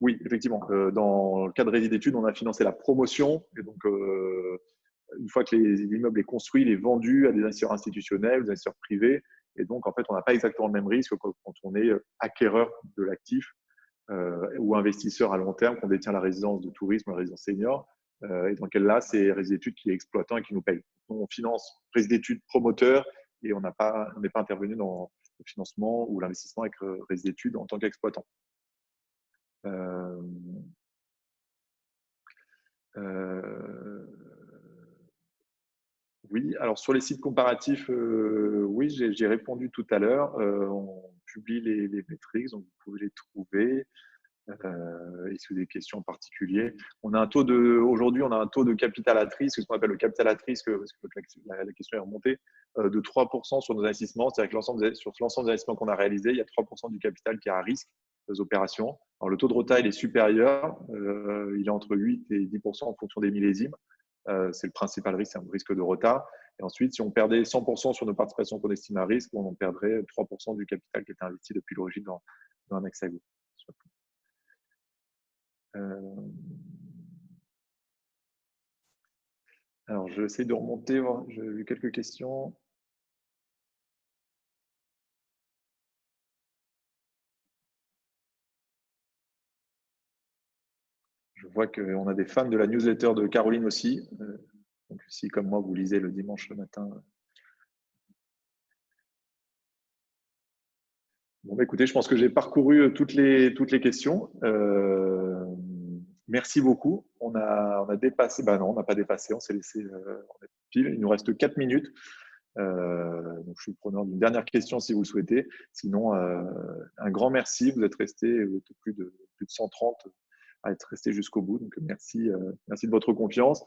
Oui, effectivement. Dans le cadre de Crédit d'études, on a financé la promotion, et donc une fois que l'immeuble est construit, il est vendu à des investisseurs institutionnels, des investisseurs privés. Et donc, en fait, on n'a pas exactement le même risque quand on est acquéreur de l'actif ou investisseur à long terme, qu'on détient la résidence de tourisme, la résidence senior, et dans quel là, c'est Résidus d'études qui est exploitant et qui nous paye. On finance Résidus d'études promoteur et on n'est pas intervenu dans le financement ou l'investissement avec Résidus d'études en tant qu'exploitant. Oui, alors sur les sites comparatifs, oui, j'ai répondu tout à l'heure. On publie les métriques, donc vous pouvez les trouver. Et si vous avez des questions en particulier, aujourd'hui, on a un taux de capital at risque, ce qu'on appelle le capital at risque, parce que la question est remontée, de 3% sur nos investissements. C'est-à-dire que sur l'ensemble des investissements qu'on a réalisés, il y a 3% du capital qui est à risque des opérations. Alors, le taux de retard, il est supérieur. Il est entre 8 et 10% en fonction des millésimes. C'est le principal risque, c'est un risque de retard. Et ensuite, si on perdait 100% sur nos participations qu'on estime à risque, on en perdrait 3% du capital qui était investi depuis l'origine dans un Hexago. Alors, je vais essayer de remonter. J'ai vu quelques questions. Je vois qu'on a des fans de la newsletter de Caroline aussi. Donc, si, comme moi, vous lisez le dimanche matin. Bon, bah, écoutez, je pense que j'ai parcouru toutes les questions. Merci beaucoup. On a dépassé. Non, on n'a pas dépassé. On s'est laissé pile. Il nous reste 4 minutes. Donc, je suis preneur d'une dernière question si vous le souhaitez. Sinon, un grand merci. Vous êtes restés plus de 130 à être restés jusqu'au bout. Donc, merci de votre confiance.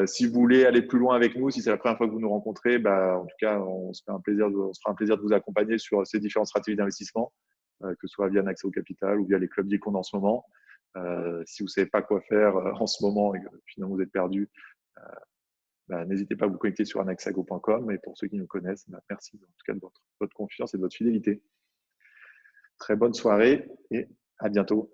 Si vous voulez aller plus loin avec nous, si c'est la première fois que vous nous rencontrez, en tout cas, on se fera un plaisir de vous accompagner sur ces différentes stratégies d'investissement, que ce soit via un accès au capital ou via les clubs d'Icon en ce moment. Si vous ne savez pas quoi faire en ce moment et que finalement vous êtes perdu, n'hésitez pas à vous connecter sur anaxago.com. Et pour ceux qui nous connaissent, merci en tout cas de votre confiance et de votre fidélité. Très bonne soirée et à bientôt.